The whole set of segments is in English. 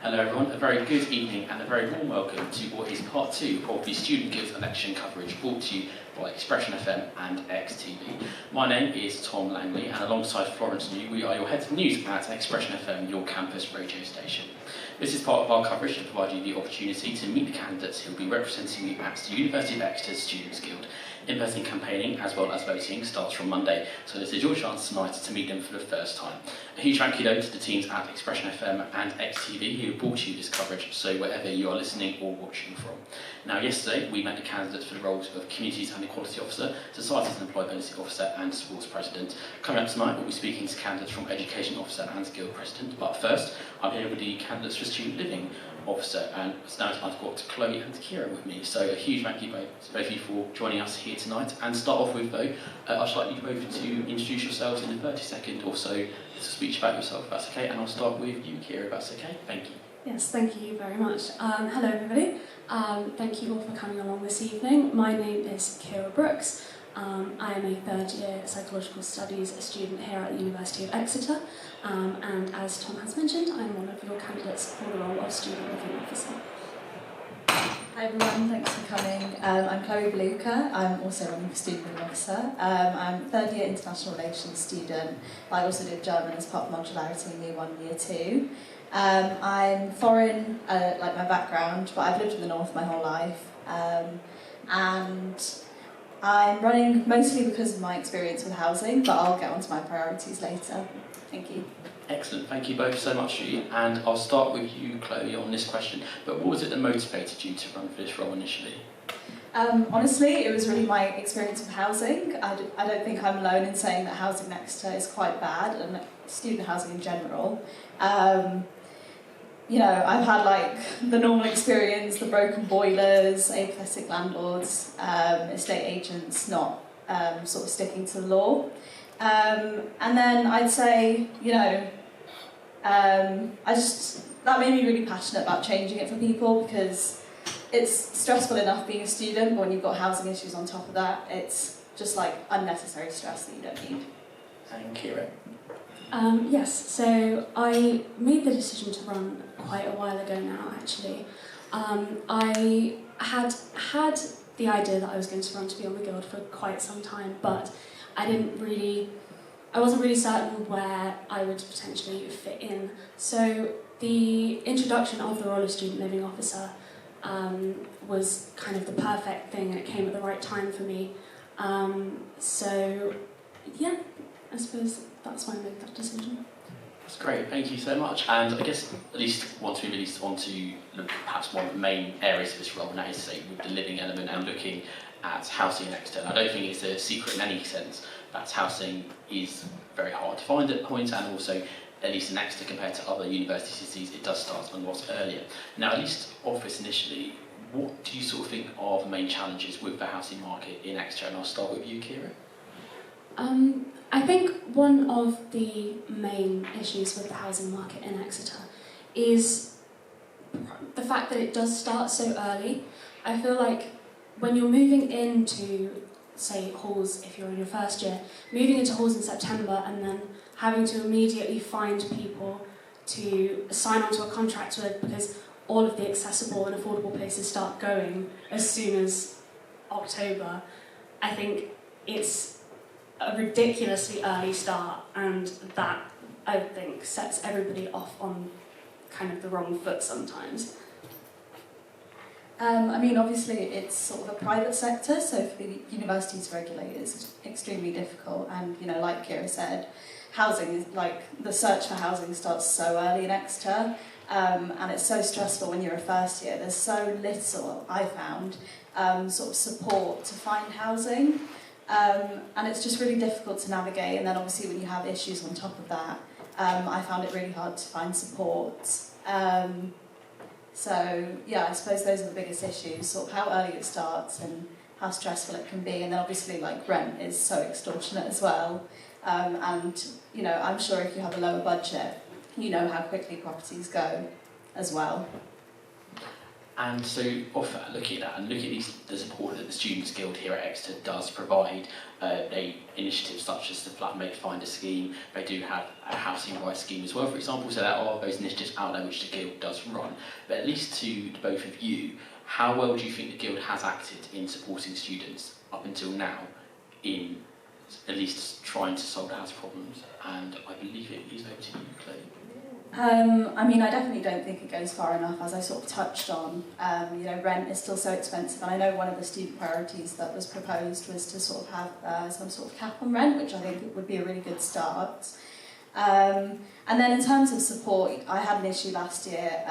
Hello everyone, a very good evening and a very warm welcome to what is part 2 of the Student Guild election coverage brought to you by XpressionFM and XTV. My name is Tom Langley and alongside Florence New, we are your heads of news at XpressionFM, your campus radio station. This is part of our coverage to provide you the opportunity to meet the candidates who will be representing you at the University of Exeter Students Guild. In-person campaigning as well as voting starts from Monday, so this is your chance tonight to meet them for the first time. A huge thank you though to the teams at XpressionFM and XTV who brought you this coverage, so wherever you are listening or watching from. Now yesterday we met the candidates for the roles of Communities and Equality Officer, Societies and Employability Officer and Sports President. Coming up tonight we'll be speaking to candidates from Education Officer and Guild President, but first I'm here with the candidates for Student Living Officer, and now I've got Chloe and Kira with me, so a huge thank you both of you for joining us here tonight. And start off with though, I'd just like you both to introduce yourselves in a 30-second or so, little speech about yourself if that's okay, and I'll start with you Kira if that's okay. Thank you. Yes, thank you very much. Hello everybody, thank you all for coming along this evening. My name is Kira Brooks. I am a third year psychological studies student here at the University of Exeter, and as Tom has mentioned, I'm one of your candidates for the role of Student Living Officer. Hi everyone, thanks for coming. I'm Chloe Beluca, I'm also running for Student Living Officer. I'm a third year international relations student. I also did German as part of modularity in year 1, year 2. I'm foreign, like my background, but I've lived in the north my whole life. And I'm running mostly because of my experience with housing, but I'll get onto my priorities later. Thank you. Excellent, thank you both so much, and I'll start with you, Chloe, on this question. But what was it that motivated you to run for this role initially? Honestly, it was really my experience with housing. I don't think I'm alone in saying that housing in Exeter is quite bad, and student housing in general. You know, I've had like the normal experience, the broken boilers, apathetic landlords, estate agents not sort of sticking to the law. And then I'd say, you know, that made me really passionate about changing it for people, because it's stressful enough being a student, but when you've got housing issues on top of that, it's just like unnecessary stress that you don't need. And Kira? Yes, so I made the decision to run quite a while ago now, actually. I had the idea that I was going to run to be on the Guild for quite some time, but I wasn't really certain where I would potentially fit in. So the introduction of the role of Student Living Officer was kind of the perfect thing, and it came at the right time for me. So yeah, I suppose that's why I made that decision. That's great, thank you so much. And I guess at least once we released on to look at perhaps one of the main areas of this role, and that is say with the living element and looking at housing in Exeter. I don't think it's a secret in any sense that housing is very hard to find at points, and also at least in Exeter compared to other university cities it does start a lot earlier. Now at least of this initially, what do you sort of think are the main challenges with the housing market in Exeter? And I'll start with you, Kira. I think one of the main issues with the housing market in Exeter is the fact that it does start so early. I feel like when you're moving into, say, halls, if you're in your first year, moving into halls in September and then having to immediately find people to sign onto a contract with, because all of the accessible and affordable places start going as soon as October, I think it's a ridiculously early start, and that, I think, sets everybody off on kind of the wrong foot sometimes. I mean, obviously it's sort of a private sector, so for the universities to regulate it's extremely difficult, and you know, like Kira said, housing is like, the search for housing starts so early in Exeter, and it's so stressful when you're a first year. There's so little, I found, sort of support to find housing, and it's just really difficult to navigate, and then obviously when you have issues on top of that, I found it really hard to find support. So yeah, I suppose those are the biggest issues, sort of how early it starts and how stressful it can be, and then obviously like rent is so extortionate as well, and you know, I'm sure if you have a lower budget, you know how quickly properties go as well. And so, off that, looking at that, and looking at the support that the Students' Guild here at Exeter does provide, initiatives such as the Flatmate Finder scheme. They do have a housing rights scheme as well, for example, so there are those initiatives out there which the Guild does run. But at least to both of you, how well do you think the Guild has acted in supporting students up until now in at least trying to solve the housing problems? And I believe it is over to you, Clay. I mean, I definitely don't think it goes far enough, as I sort of touched on. Rent is still so expensive, and I know one of the student priorities that was proposed was to sort of have some sort of cap on rent, which I think would be a really good start. And then in terms of support, I had an issue last year,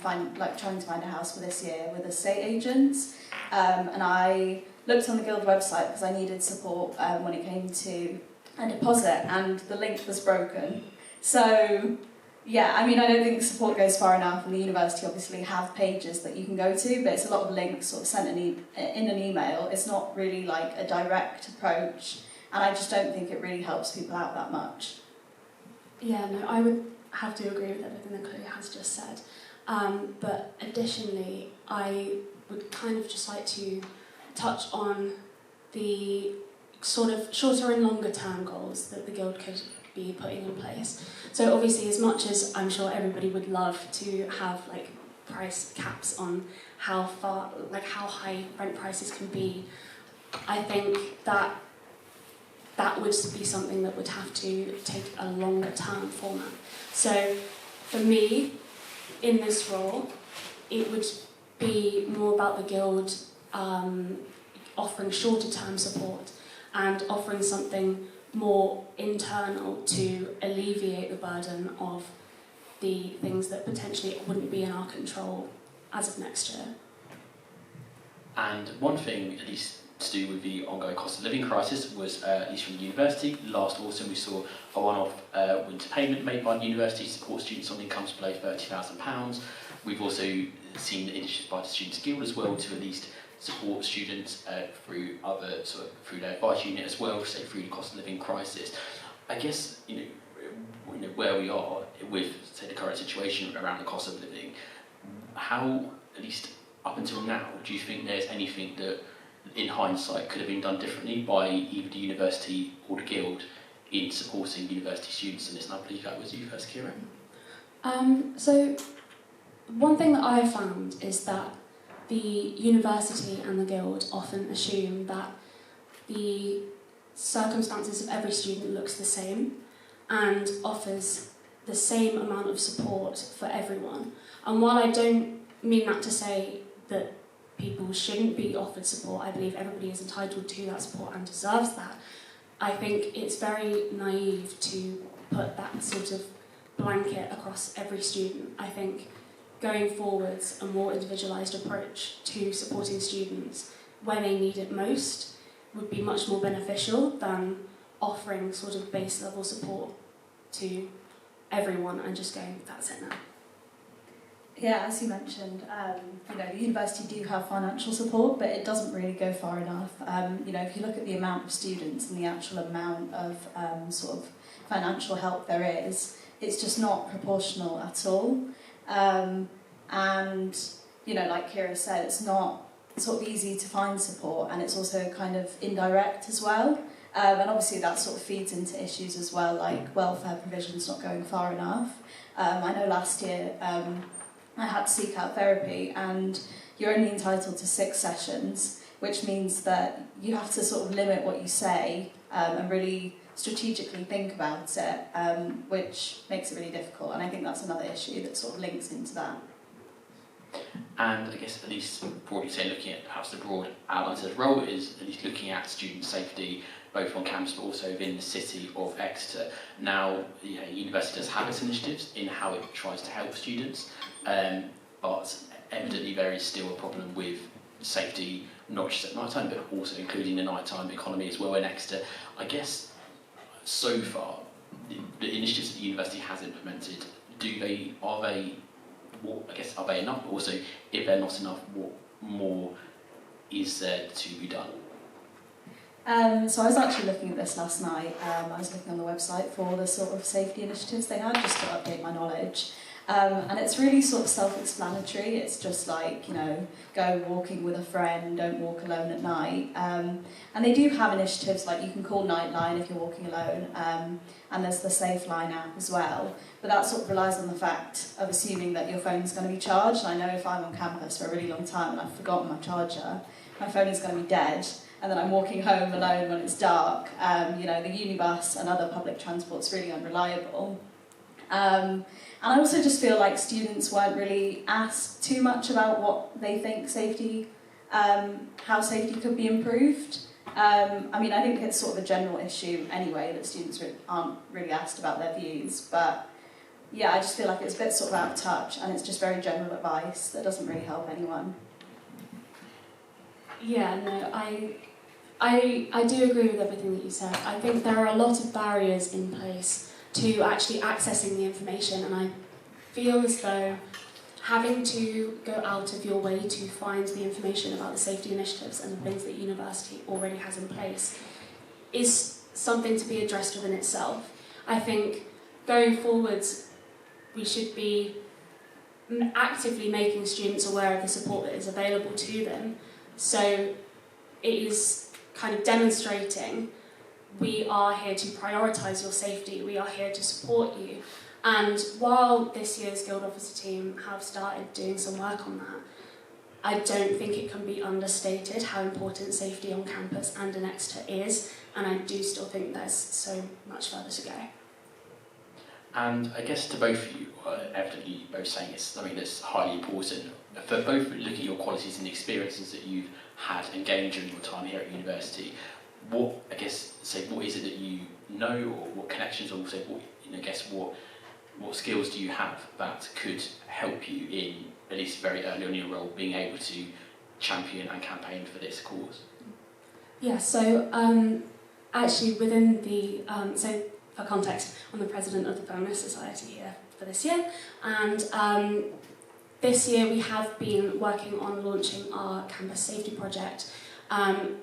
trying to find a house for this year with estate agents, and I looked on the Guild website because I needed support when it came to a deposit, and the link was broken. So, yeah, I mean, I don't think support goes far enough, and the university obviously have pages that you can go to, but it's a lot of links sort of sent in an email. It's not really like a direct approach, and I just don't think it really helps people out that much. Yeah, no, I would have to agree with everything that Chloe has just said. But additionally, I would kind of just like to touch on the sort of shorter and longer term goals that the Guild could be putting in place. So obviously, as much as I'm sure everybody would love to have like price caps on how high rent prices can be, I think that would be something that would have to take a longer term format. So for me, in this role, it would be more about the Guild offering shorter term support and offering something more internal to alleviate the burden of the things that potentially wouldn't be in our control as of next year. And one thing, at least to do with the ongoing cost of living crisis, was, at least from the university, last autumn we saw a one-off winter payment made by the university to support students on incomes below £30,000. We've also seen initiatives by the Students' Guild as well to at least support students through through their advice unit as well, say through the cost of living crisis. I guess where we are with, say, the current situation around the cost of living, how, at least up until now, do you think there's anything that in hindsight could have been done differently by either the university or the Guild in supporting university students in this? And I believe that was you first, Kira. So one thing that I found is that the university and the Guild often assume that the circumstances of every student looks the same and offers the same amount of support for everyone. And while I don't mean that to say that people shouldn't be offered support, I believe everybody is entitled to that support and deserves that, I think it's very naive to put that sort of blanket across every student. I think going forwards, a more individualised approach to supporting students where they need it most would be much more beneficial than offering sort of base level support to everyone and just going, that's it now. Yeah, as you mentioned, the university do have financial support, but it doesn't really go far enough. If you look at the amount of students and the actual amount of sort of financial help there is, it's just not proportional at all. Like Kira said, it's not sort of easy to find support, and it's also kind of indirect as well. And obviously that sort of feeds into issues as well, like welfare provisions not going far enough. I know last year I had to seek out therapy, and you're only entitled to 6 sessions, which means that you have to sort of limit what you say and really strategically think about it, which makes it really difficult. And I think that's another issue that sort of links into that. And I guess, at least broadly saying, looking at perhaps the broad outlines of the role is at least looking at student safety both on campus but also within the city of Exeter. Now, the university does have its initiatives in how it tries to help students, but evidently there is still a problem with safety, not just at night time, but also including the nighttime economy as well in Exeter. I guess so far, the initiatives that the university has implemented, are they enough? But also, if they're not enough, what more is there to be done? So I was actually looking at this last night. I was looking on the website for the sort of safety initiatives they had, just to update my knowledge. And it's really sort of self-explanatory. It's just like, go walking with a friend, don't walk alone at night. And they do have initiatives like you can call Nightline if you're walking alone, and there's the Safe Line app as well. But that sort of relies on the fact of assuming that your phone's going to be charged. I know if I'm on campus for a really long time and I've forgotten my charger, my phone is going to be dead, and then I'm walking home alone when it's dark. The unibus and other public transport's really unreliable. And I also just feel like students weren't really asked too much about what they think how safety could be improved. I think it's sort of a general issue anyway that students aren't really asked about their views, but yeah, I just feel like it's a bit sort of out of touch, and it's just very general advice that doesn't really help anyone. Yeah, no, I do agree with everything that you said. I think there are a lot of barriers in place to actually accessing the information, and I feel as though having to go out of your way to find the information about the safety initiatives and the things that university already has in place is something to be addressed within itself. I think going forwards we should be actively making students aware of the support that is available to them, so it is kind of demonstrating we are here to prioritise your safety, we are here to support you. And while this year's Guild Officer team have started doing some work on that, I don't think it can be understated how important safety on campus and in Exeter is, and I do still think there's so much further to go. And I guess to both of you, evidently you both saying it's something that's highly important. For both looking at your qualities and the experiences that you've had and gained during your time here at university, what is it that you know, or what connections, or also what skills do you have that could help you in, at least very early on in your role, being able to champion and campaign for this cause? Yeah, so actually within the, so for context, I'm the president of the Feminist Society here for this year, and this year we have been working on launching our campus safety project.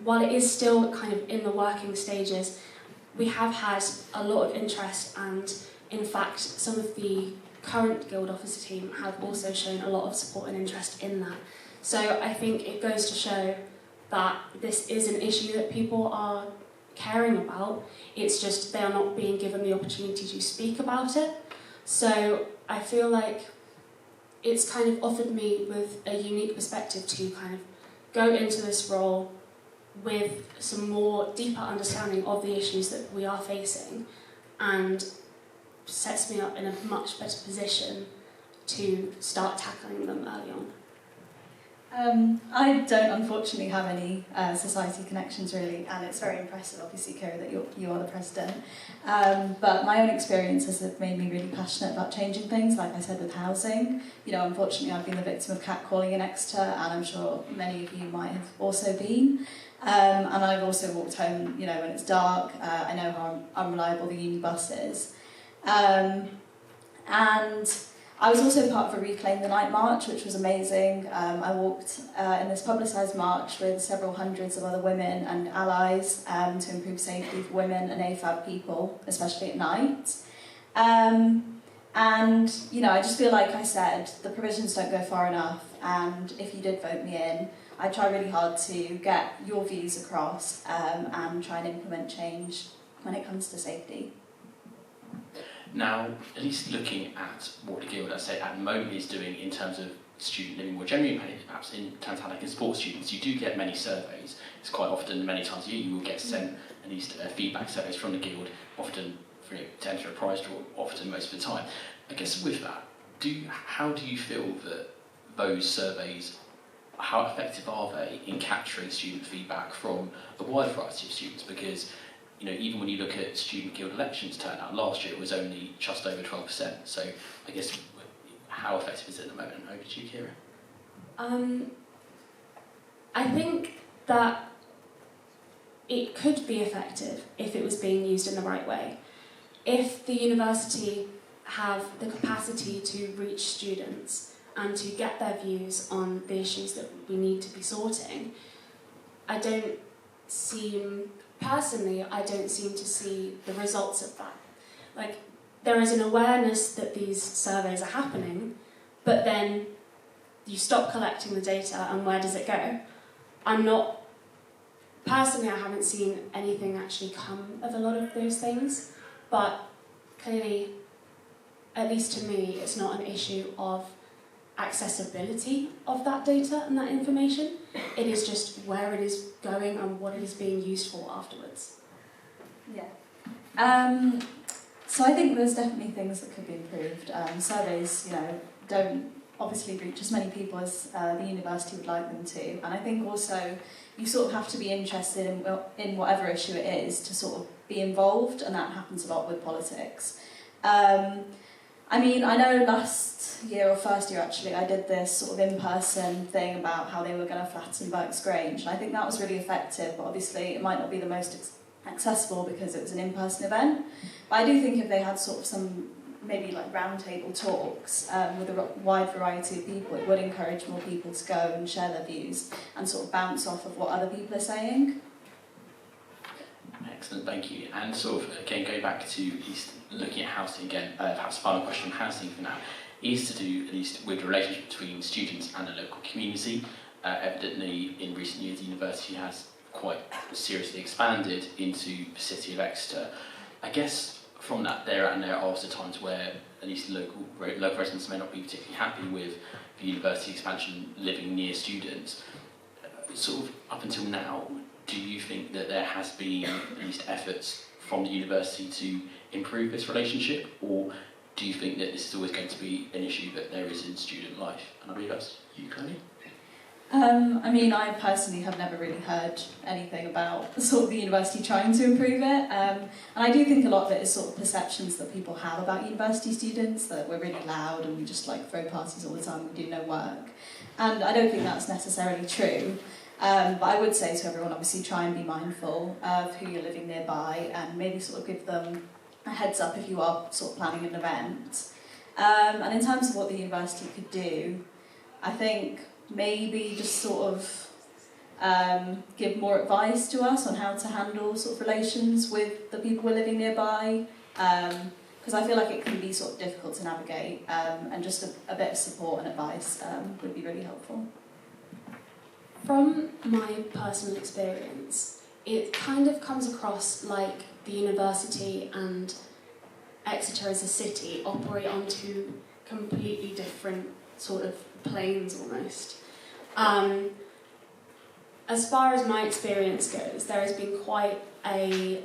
While it is still kind of in the working stages, we have had a lot of interest, and in fact some of the current Guild Officer team have also shown a lot of support and interest in that. So I think it goes to show that this is an issue that people are caring about, it's just they are not being given the opportunity to speak about it. So I feel like it's kind of offered me with a unique perspective to kind of go into this role with some more deeper understanding of the issues that we are facing, and sets me up in a much better position to start tackling them early on. I don't unfortunately have any society connections really, and it's very impressive obviously, Kira, that you are the president. But my own experiences have made me really passionate about changing things, like I said with housing. Unfortunately I've been the victim of catcalling in Exeter, and I'm sure many of you might have also been. And I've also walked home, when it's dark. I know how unreliable the uni bus is. And I was also part of a Reclaim the Night march, which was amazing. I walked in this publicised march with several hundreds of other women and allies to improve safety for women and AFAB people, especially at night. And, I just feel like I said, the provisions don't go far enough, and if you did vote me in, I try really hard to get your views across and try and implement change when it comes to safety. Now, at least looking at what the Guild, as I say, at the moment is doing in terms of student living more generally, perhaps in terms of how they can support students, you do get many surveys. It's quite often, many times a year, you will get sent at least feedback surveys from the Guild, often to enter a prize draw, often most of the time. I guess with that, how do you feel that those surveys, how effective are they in capturing student feedback from a wide variety of students? Because even when you look at student guild elections turnout, last year it was only just over 12%. So I guess how effective is it at the moment? Over to you, Kira. I think that it could be effective if it was being used in the right way. If the university have the capacity to reach students and to get their views on the issues that we need to be sorting, I don't seem to see the results of that. Like, there is an awareness that these surveys are happening, but then you stop collecting the data, and where does it go? Personally, I haven't seen anything actually come of a lot of those things, but clearly, at least to me, it's not an issue of accessibility of that data and that information. It is just where it is going and what it is being used for afterwards. Yeah. So I think there's definitely things that could be improved. Surveys, don't obviously reach as many people as the university would like them to, and I think also you sort of have to be interested in whatever issue it is to sort of be involved, and that happens a lot with politics. I know last year or first year actually, I did this sort of in-person thing about how they were going to flatten Berks Grange, and I think that was really effective, but obviously it might not be the most accessible because it was an in-person event. But I do think if they had sort of some maybe like roundtable talks with a wide variety of people, it would encourage more people to go and share their views and sort of bounce off of what other people are saying. Excellent, thank you. And sort of, again, going back to at least looking at housing again, perhaps final question on housing for now, is to do at least with the relationship between students and the local community. Evidently, in recent years, the university has quite seriously expanded into the city of Exeter. I guess from that, there are also times where at least local residents may not be particularly happy with the university expansion living near students. Sort of up until now, do you think that there has been at least efforts from the university to improve this relationship, or do you think that this is always going to be an issue that there is in student life? And I believe that's you, Chloe. I personally have never really heard anything about sort of the university trying to improve it, and I do think a lot of it is sort of perceptions that people have about university students, that we're really loud and we just like throw parties all the time, we do no work, and I don't think that's necessarily true. But I would say to everyone, obviously try and be mindful of who you're living nearby and maybe sort of give them a heads up if you are sort of planning an event. And in terms of what the university could do, I think maybe just sort of give more advice to us on how to handle sort of relations with the people we're living nearby, because I feel like it can be sort of difficult to navigate, and just a bit of support and advice would be really helpful. From my personal experience, it kind of comes across like the university and Exeter as a city operate on two completely different sort of planes almost. As far as my experience goes, there has been quite a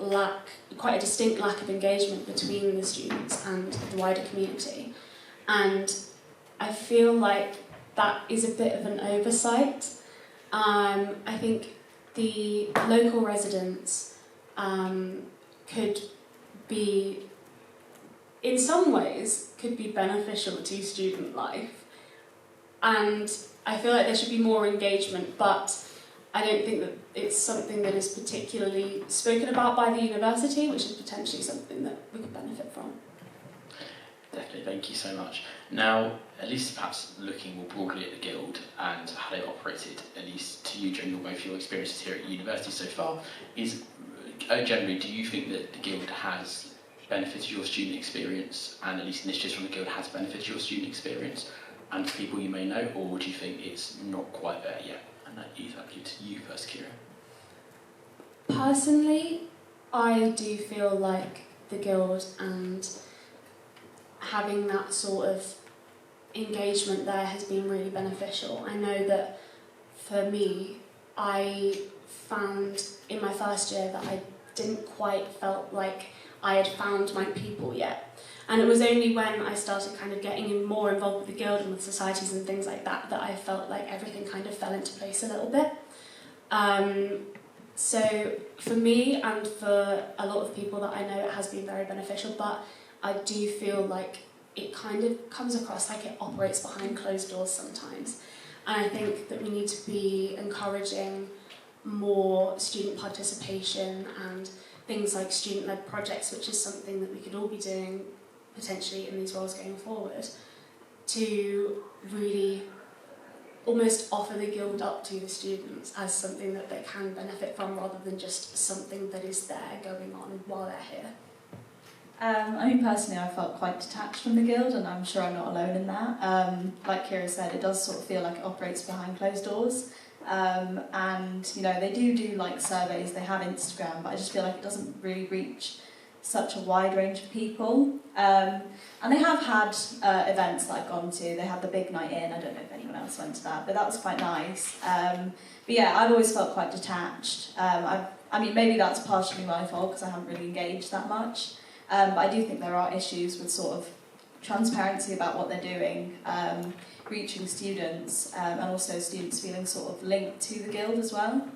distinct lack of engagement between the students and the wider community, and I feel like that is a bit of an oversight. I think the local residents could be, in some ways, could be beneficial to student life, and I feel like there should be more engagement, but I don't think that it's something that is particularly spoken about by the university, which is potentially something that we could benefit from. Definitely, thank you so much. Now, at least perhaps looking more broadly at the Guild and how they've operated, at least to you during both your experiences here at university so far, is generally, do you think that the Guild has benefited your student experience, and at least initiatives from the Guild has benefited your student experience and people you may know, or do you think it's not quite there yet? And that is up to you first, Kira. Personally, I do feel like the Guild and having that sort of engagement there has been really beneficial. I know that for me, I found in my first year that I didn't quite felt like I had found my people yet. And it was only when I started kind of getting more involved with the Guild and with societies and things like that that I felt like everything kind of fell into place a little bit. So for me and for a lot of people that I know, it has been very beneficial, but I do feel like it kind of comes across like it operates behind closed doors sometimes. And I think that we need to be encouraging more student participation and things like student-led projects, which is something that we could all be doing potentially in these roles going forward, to really almost offer the Guild up to the students as something that they can benefit from rather than just something that is there going on while they're here. I mean, personally, I felt quite detached from the Guild, and I'm sure I'm not alone in that. Like Kira said, it does sort of feel like it operates behind closed doors. And, you know, they do like surveys, they have Instagram, but I just feel like it doesn't really reach such a wide range of people. And they have had events that I've gone to. They had the big night in. I don't know if anyone else went to that, but that was quite nice. But yeah, I've always felt quite detached. I mean, maybe that's partially my fault because I haven't really engaged that much. But I do think there are issues with sort of transparency about what they're doing, reaching students, and also students feeling sort of linked to the Guild as well.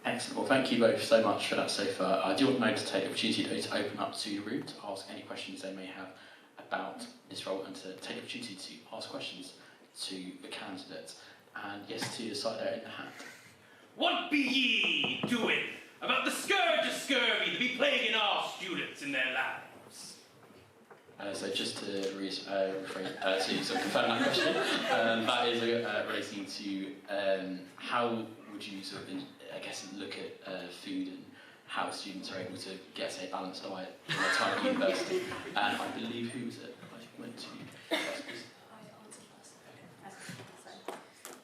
Excellent. Well, thank you both so much for that so far. I do want to take the opportunity to open up to the room to ask any questions they may have about this role and to take the opportunity to ask questions to the candidates. And yes, to the side there in the hat. What be ye doing about the scourge of scurvy that be plaguing our students in their lives? So just to to sort of confirm that question, that is relating to how would you sort of, I guess, look at food and how students are able to get a balanced diet in their time at university. And I believe, who was it? I think went to first.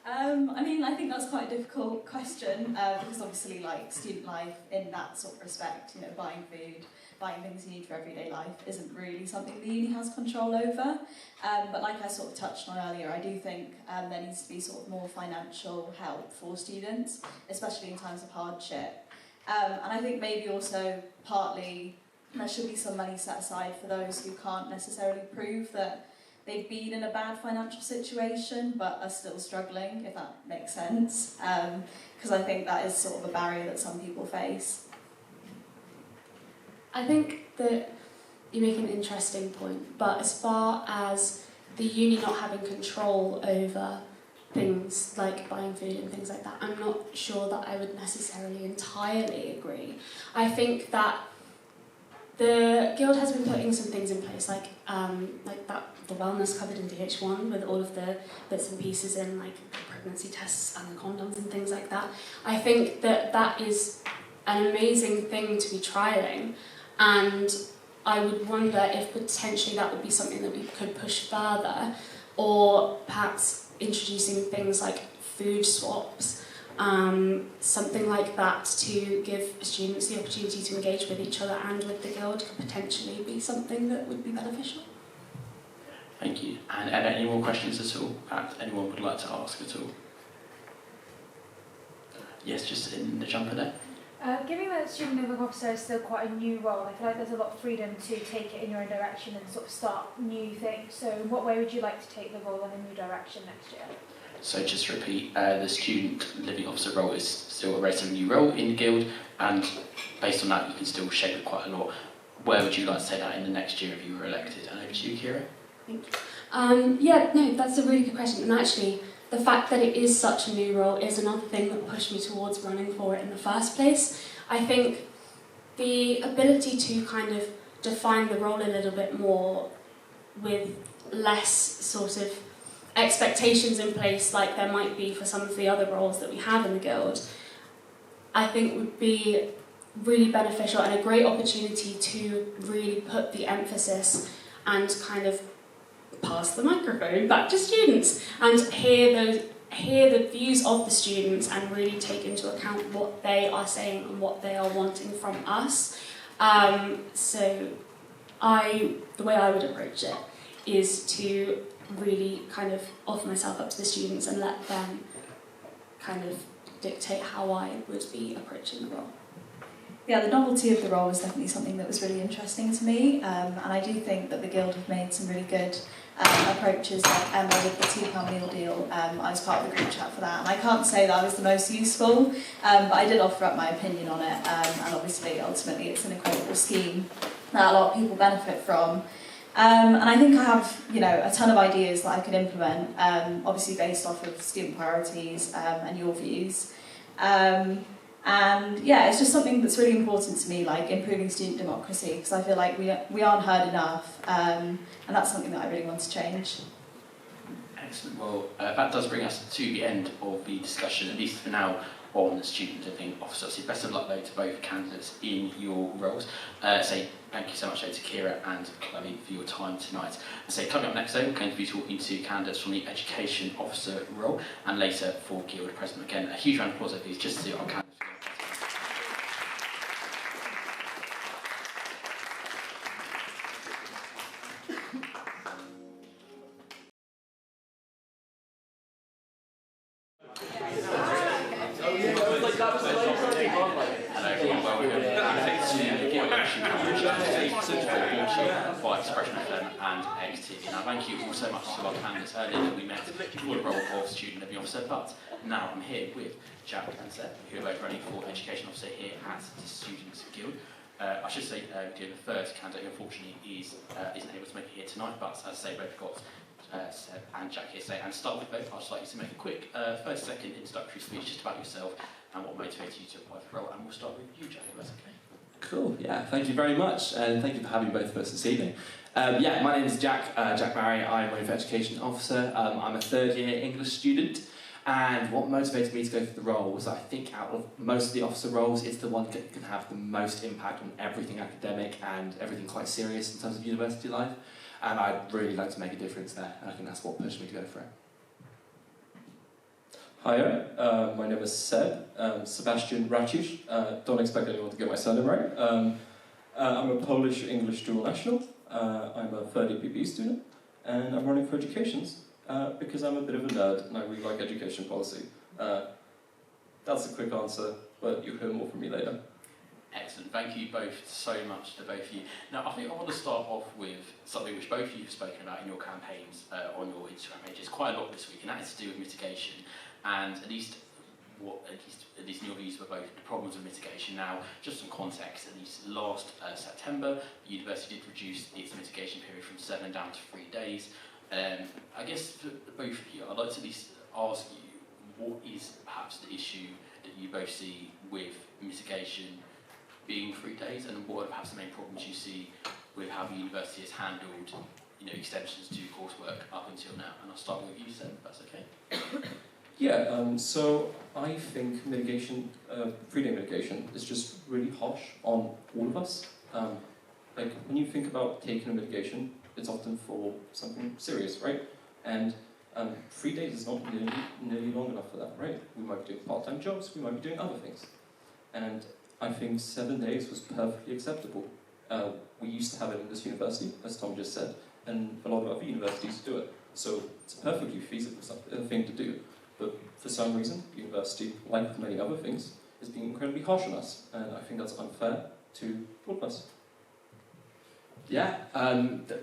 I mean, I think that's quite a difficult question because obviously, like, student life in that sort of respect, you know, buying food, buying things you need for everyday life isn't really something the uni has control over. But like I sort of touched on earlier, I do think there needs to be sort of more financial help for students, especially in times of hardship. And I think maybe also partly there should be some money set aside for those who can't necessarily prove that they've been in a bad financial situation but are still struggling, if that makes sense. Because I think that is sort of a barrier that some people face. I think that you make an interesting point, but as far as the uni not having control over things like buying food and things like that, I'm not sure that I would necessarily entirely agree. I think that the Guild has been putting some things in place, like that the wellness covered in DH1 with all of the bits and pieces in, like the pregnancy tests and the condoms and things like that. I think that that is an amazing thing to be trialling, and I would wonder if potentially that would be something that we could push further, or perhaps introducing things like food swaps. Something like that to give students the opportunity to engage with each other and with the Guild could potentially be something that would be beneficial. Thank you. And any more questions at all that anyone would like to ask at all? Yes, just in the jumper there. Given that student living officer is still quite a new role, I feel like there's a lot of freedom to take it in your own direction and sort of start new things. So in what way would you like to take the role in a new direction next year? So just to repeat, the student living officer role is still a relatively new role in the Guild, and based on that you can still shape it quite a lot. Where would you like to take that in the next year if you were elected? And over to you, Kira. Thank you. Yeah, no, that's a really good question. And actually, the fact that it is such a new role is another thing that pushed me towards running for it in the first place. I think the ability to kind of define the role a little bit more with less sort of expectations in place like there might be for some of the other roles that we have in the Guild, I think would be really beneficial and a great opportunity to really put the emphasis and kind of pass the microphone back to students and hear the views of the students and really take into account what they are saying and what they are wanting from us. So the way I would approach it is to really kind of offer myself up to the students and let them kind of dictate how I would be approaching the role. Yeah, the novelty of the role was definitely something that was really interesting to me, and I do think that the Guild have made some really good approaches, like Emma with the £2 meal deal. I was part of the group chat for that, and I can't say that I was the most useful, but I did offer up my opinion on it, and obviously, ultimately, it's an incredible scheme that a lot of people benefit from. And I think I have, you know, a ton of ideas that I could implement, obviously based off of student priorities and your views. And yeah, it's just something that's really important to me, like improving student democracy, because I feel like we aren't heard enough, and that's something that I really want to change. Excellent. Well, that does bring us to the end of the discussion, at least for now, on the student living officer. So best of luck though to both candidates in your roles. Say thank you so much though to Kira and Chloe for your time tonight. So coming up next though, we're going to be talking to candidates from the education officer role and later for Guild President. Again, a huge round of applause please just to our candidates. By XpressionFM and XTV. Now, thank you all so much to our candidates earlier that we met for the role of student living officer. But now I'm here with Jack and Seth, who are both running for education officer here at the Students Guild. I should say, the third candidate who unfortunately isn't able to make it here tonight. But as I say, we've got Seth and Jack here today. And to start with both, I'd just like you to make a quick 30-second introductory speech just about yourself and what motivated you to apply for the role. And we'll start with you, Jack, if that's okay. Cool, yeah, thank you very much, and thank you for having both of us this evening. Yeah, my name is Jack Barry, I'm running for Education Officer. I'm a third year English student, and what motivated me to go for the role was I think out of most of the officer roles, it's the one that can have the most impact on everything academic and everything quite serious in terms of university life, and I'd really like to make a difference there, and I think that's what pushed me to go for it. Hiya, my name is Seb, Sebastian Racic. Don't expect anyone to get my surname right. I'm a Polish-English dual national. I'm a third EPB student, and I'm running for educations because I'm a bit of a nerd and I really like education policy. That's a quick answer, but you'll hear more from me later. Excellent. Thank you both so much to both of you. Now, I think I want to start off with something which both of you have spoken about in your campaigns on your Instagram pages quite a lot this week, and that is to do with mitigation. And at least in your views were both the problems of mitigation. Now, just some context, at least last September, the university did reduce its mitigation period from 7 down to 3 days. I guess for both of you, I'd like to at least ask you, what is perhaps the issue that you both see with mitigation being 3 days, and what are perhaps the main problems you see with how the university has handled extensions to coursework up until now? And I'll start with you, Seb, if that's okay. Yeah, so I think mitigation, 3-day mitigation, is just really harsh on all of us. Like, when you think about taking a mitigation, it's often for something serious, right? And 3 days is not nearly long enough for that, right? We might be doing part-time jobs, we might be doing other things. And I think 7 days was perfectly acceptable. We used to have it in this university, as Tom just said, and a lot of other universities do it. So it's a perfectly feasible thing to do. But for some reason, the university, like many other things, is being incredibly harsh on us, and I think that's unfair to all of us. Yeah,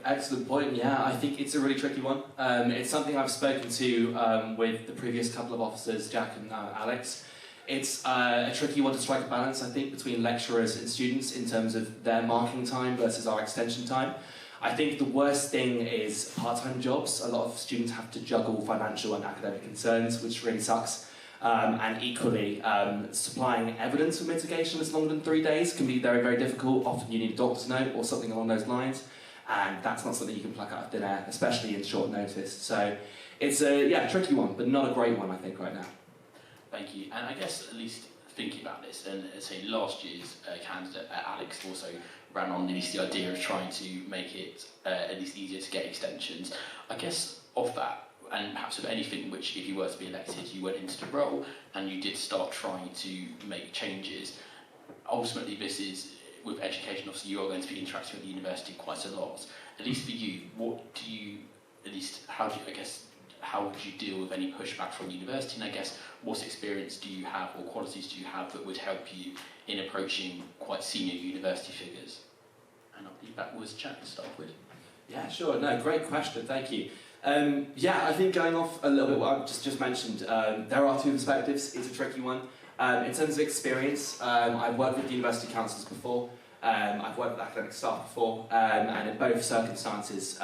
excellent point. Yeah, I think it's a really tricky one. It's something I've spoken to with the previous couple of officers, Jack and Alex. It's a tricky one to strike a balance, I think, between lecturers and students in terms of their marking time versus our extension time. I think the worst thing is part-time jobs. A lot of students have to juggle financial and academic concerns, which really sucks. And equally, supplying evidence for mitigation that's longer than 3 days can be very, very difficult. Often you need a doctor's note or something along those lines, and that's not something you can pluck out of thin air, especially in short notice. So it's a tricky one, but not a great one, I think, right now. Thank you. And I guess at least thinking about this, and say last year's candidate, Alex, also ran on at least the idea of trying to make it at least easier to get extensions. I guess of that, and perhaps of anything which, if you were to be elected, you went into the role and you did start trying to make changes, ultimately this is, with education, obviously you are going to be interacting with the university quite a lot. At least for you, what do you, at least how would you deal with any pushback from the university? And I guess, what experience do you have or qualities do you have that would help you in approaching quite senior university figures? And I'll leave that with Jack to start with. Yeah, sure. No, great question. Thank you. I think going off a little bit what I've just mentioned, there are two perspectives. It's a tricky one. In terms of experience, I've worked with university councils before. I've worked with academic staff before, and in both circumstances,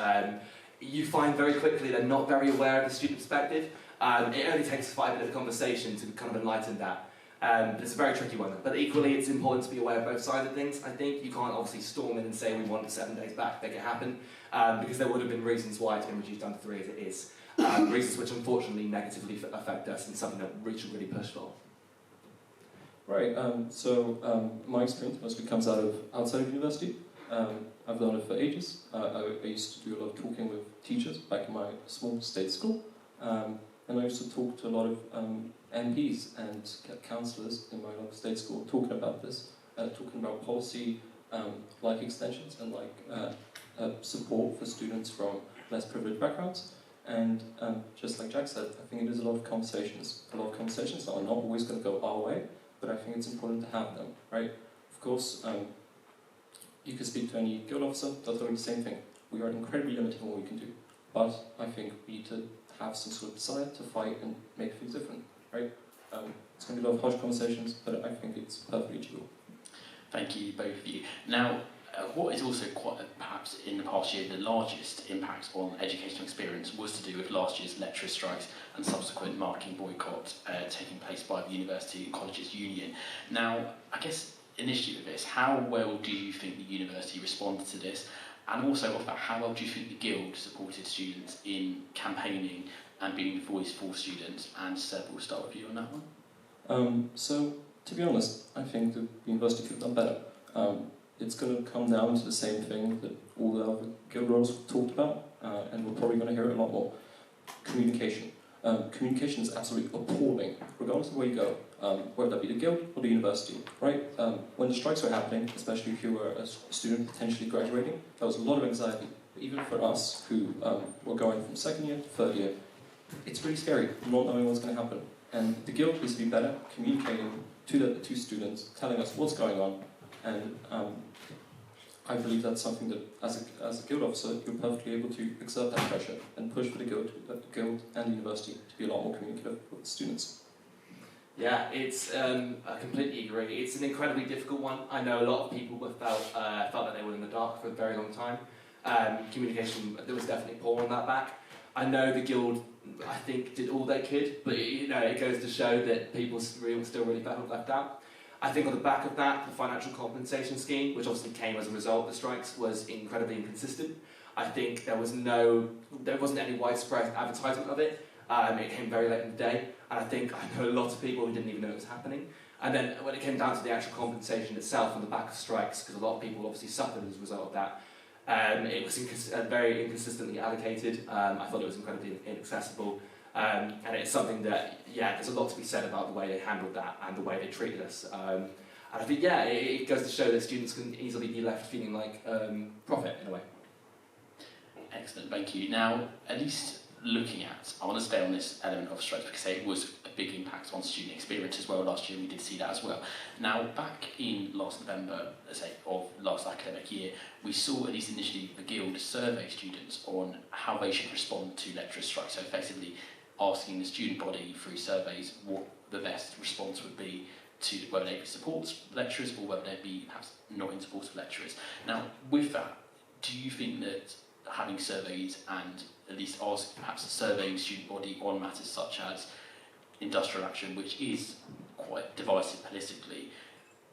you find very quickly they're not very aware of the student perspective. It only takes 5 minutes of conversation to kind of enlighten that. But it's a very tricky one. But equally, it's important to be aware of both sides of things. I think you can't obviously storm in and say we want 7 days back, make it happen, because there would have been reasons why it's been reduced down to 3 as it is. Reasons which unfortunately negatively affect us and something that we should really push for. Right. My experience mostly comes outside of university. I've known it for ages. I used to do a lot of talking with teachers back in my small state school, and I used to talk to a lot of MPs and councillors in my local state school talking about this, talking about policy, like extensions and support for students from less privileged backgrounds. And just like Jack said, I think it is a lot of conversations that are not always going to go our way, but I think it's important to have them, right? Of course, you can speak to any guild officer, they'll tell you the same thing. We are incredibly limited in what we can do, but I think we need to have some sort of desire to fight and make things different, right? It's going to be a lot of harsh conversations, but I think it's perfectly achievable. Thank you, both of you. Now, what is also quite, perhaps in the past year, the largest impact on educational experience was to do with last year's lecturer strikes and subsequent marking boycott taking place by the University and Colleges Union. Now, I guess initially with this, how well do you think the university responded to this? And also of that, how well do you think the Guild supported students in campaigning and being the voice for students? And Seb, we'll start with you on that one. So, to be honest, I think the university could have done better. It's going to come down to the same thing that all the other guild roles talked about, and we're probably going to hear it a lot more. Communication. Communication is absolutely appalling, regardless of where you go, whether that be the guild or the university, right? When the strikes were happening, especially if you were a student potentially graduating, there was a lot of anxiety. But even for us, who were going from second year to third year, it's really scary, not knowing what's going to happen. And the guild needs to be better, communicating to the two students, telling us what's going on, and I believe that's something that, as a guild officer, you're perfectly able to exert that pressure and push for the guild and the university to be a lot more communicative with the students. Yeah, I completely agree. It's an incredibly difficult one. I know a lot of people felt that they were in the dark for a very long time. Communication, there was definitely poor on that back. I know the guild, I think, did all they could, but it goes to show that people still really felt left out. I think on the back of that, the financial compensation scheme, which obviously came as a result of the strikes, was incredibly inconsistent. I think there wasn't any widespread advertisement of it. It came very late in the day, and I know a lot of people who didn't even know it was happening. And then when it came down to the actual compensation itself on the back of strikes, because a lot of people obviously suffered as a result of that, it was very inconsistently allocated. I thought it was incredibly inaccessible. And it's something that, there's a lot to be said about the way they handled that and the way they treated us. And I think, it goes to show that students can easily be left feeling like profit, in a way. Excellent, thank you. Now, at least looking at, I want to stay on this element of strikes because it was a big impact on student experience as well last year. We did see that as well. Now, back in last November, let's say, of last academic year, we saw at least initially the Guild survey students on how they should respond to lecturer strikes. So effectively asking the student body through surveys what the best response would be to whether they support lecturers or whether they'd be perhaps not in support of lecturers. Now, with that, do you think that having surveys and at least ask perhaps a surveying student body on matters such as industrial action, which is quite divisive politically,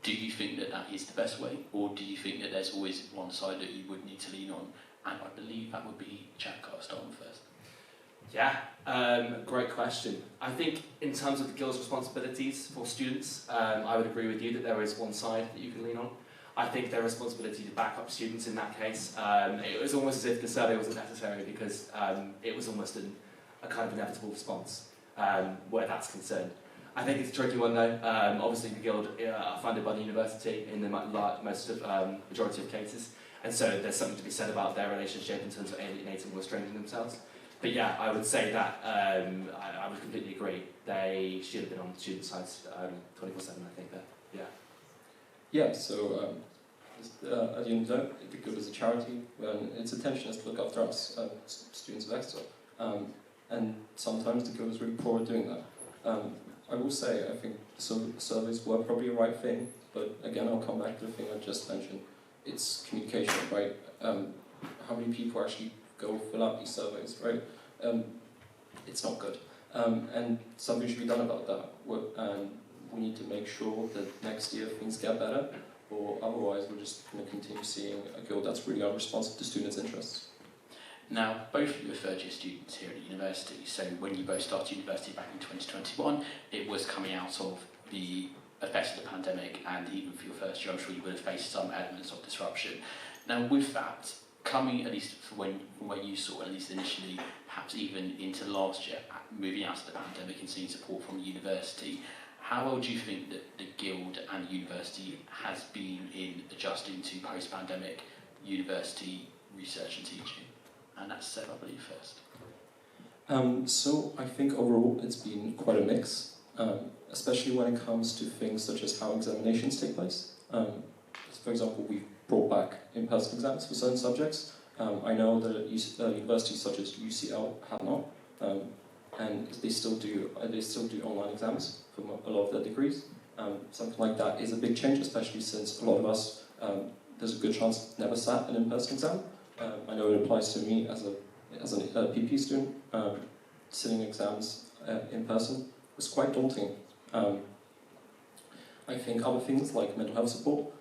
do you think that that is the best way, or do you think that there's always one side that you would need to lean on? And I believe that would be Jack. I'll start with first. Yeah, great question. I think in terms of the Guild's responsibilities for students, I would agree with you that there is one side that you can lean on. I think their responsibility to back up students in that case, it was almost as if the survey wasn't necessary because it was almost a kind of inevitable response where that's concerned. I think it's a tricky one though. Obviously the Guild are funded by the university in the majority of cases, and so there's something to be said about their relationship in terms of alienating or restraining themselves. But yeah, I would say that I would completely agree. They should have been on the student side 24/7, I think that, yeah. Yeah, so as you know, the Guild is a charity, and its intention is to look after us, students of Exeter. And sometimes the Guild is really poor at doing that. I will say, I think surveys were probably the right thing, but again, I'll come back to the thing I just mentioned. It's communication, right? How many people actually go fill out these surveys, right? It's not good. And something should be done about that. We need to make sure that next year things get better, or otherwise we're just going to continue seeing a Guild that's really unresponsive to students' interests. Now, both of you are third year students here at the university, so when you both started university back in 2021, it was coming out of the effects of the pandemic, and even for your first year, I'm sure you would have faced some elements of disruption. Now, with that, coming at least from when you saw, at least initially, perhaps even into last year, moving out of the pandemic and seeing support from the university, how well do you think that the Guild and the university has been in adjusting to post-pandemic university research and teaching? And that's Seb, I believe, first. So I think overall it's been quite a mix, especially when it comes to things such as how examinations take place. For example, we've brought back in-person exams for certain subjects. I know that universities such as UCL have not, and they still do online exams for a lot of their degrees. Something like that is a big change, especially since a lot of us, there's a good chance, never sat an in-person exam. I know it applies to me as a PP student. Sitting exams in person was quite daunting. I think other things like mental health support,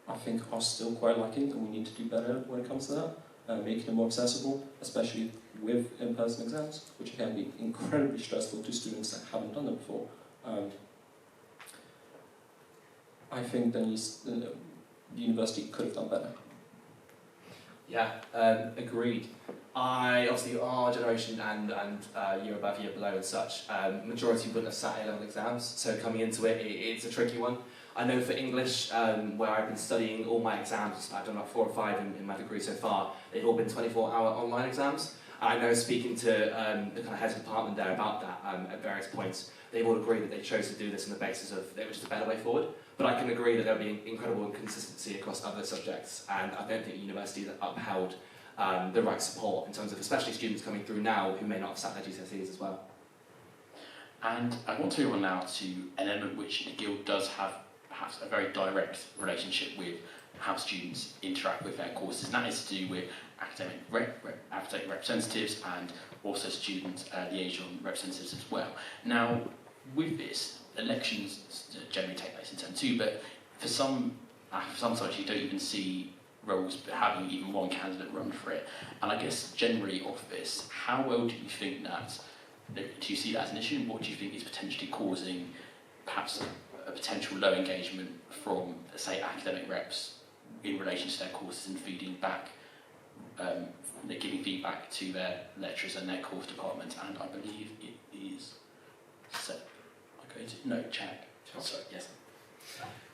I think are still quite lacking, and we need to do better when it comes to that, making them more accessible, especially with in-person exams, which can be incredibly stressful to students that haven't done them before. I think the university could have done better. Yeah, agreed. Obviously, our generation and year above, year below and such, majority wouldn't have sat A-level exams, so coming into it, it's a tricky one. I know for English, where I've been studying all my exams, I've done about 4 or 5 in my degree so far, they've all been 24-hour online exams. I know speaking to the kind of heads of department there about that at various points, they've all agreed that they chose to do this on the basis of it was just a better way forward. But I can agree that there'll be incredible inconsistency across other subjects, and I don't think universities have upheld the right support in terms of especially students coming through now who may not have sat their GCSEs as well. And I want to move on now to an element which the Guild does have perhaps a very direct relationship with how students interact with their courses, and that is to do with academic representatives and also student liaison representatives as well. Now, with this, elections generally take place in term 2, but for some sites you don't even see roles having even one candidate run for it. And I guess generally off this, how well do you think that, do you see that as an issue, and what do you think is potentially causing perhaps a potential low engagement from, say, academic reps in relation to their courses and feeding back, giving feedback to their lecturers and their course department? And I believe it is Jack. Sorry, yes.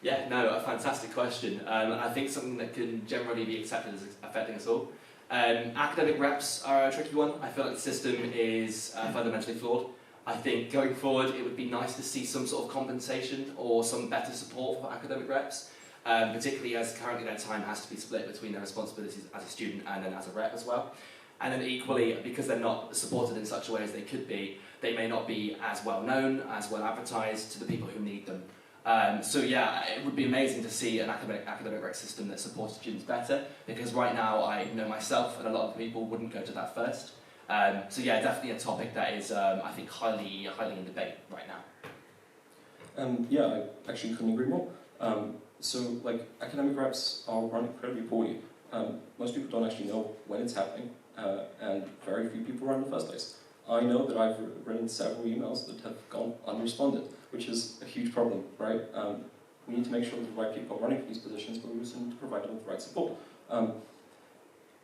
Yeah, no, a fantastic question. I think something that can generally be accepted as affecting us all. Academic reps are a tricky one. I feel like the system is fundamentally flawed. I think going forward it would be nice to see some sort of compensation or some better support for academic reps, particularly as currently their time has to be split between their responsibilities as a student and then as a rep as well. And then equally, because they're not supported in such a way as they could be, they may not be as well known, as well advertised to the people who need them. So yeah, it would be amazing to see an academic rec system that supports students better, because right now I know myself and a lot of people wouldn't go to that first. So yeah, definitely a topic that is, I think, highly in debate right now. Yeah, I actually couldn't agree more. So like academic reps are run incredibly poorly. Most people don't actually know when it's happening, and very few people run in the first place. I know that I've written several emails that have gone unresponded, which is a huge problem, right? We need to make sure that the right people are running for these positions, but we also need to provide them with the right support.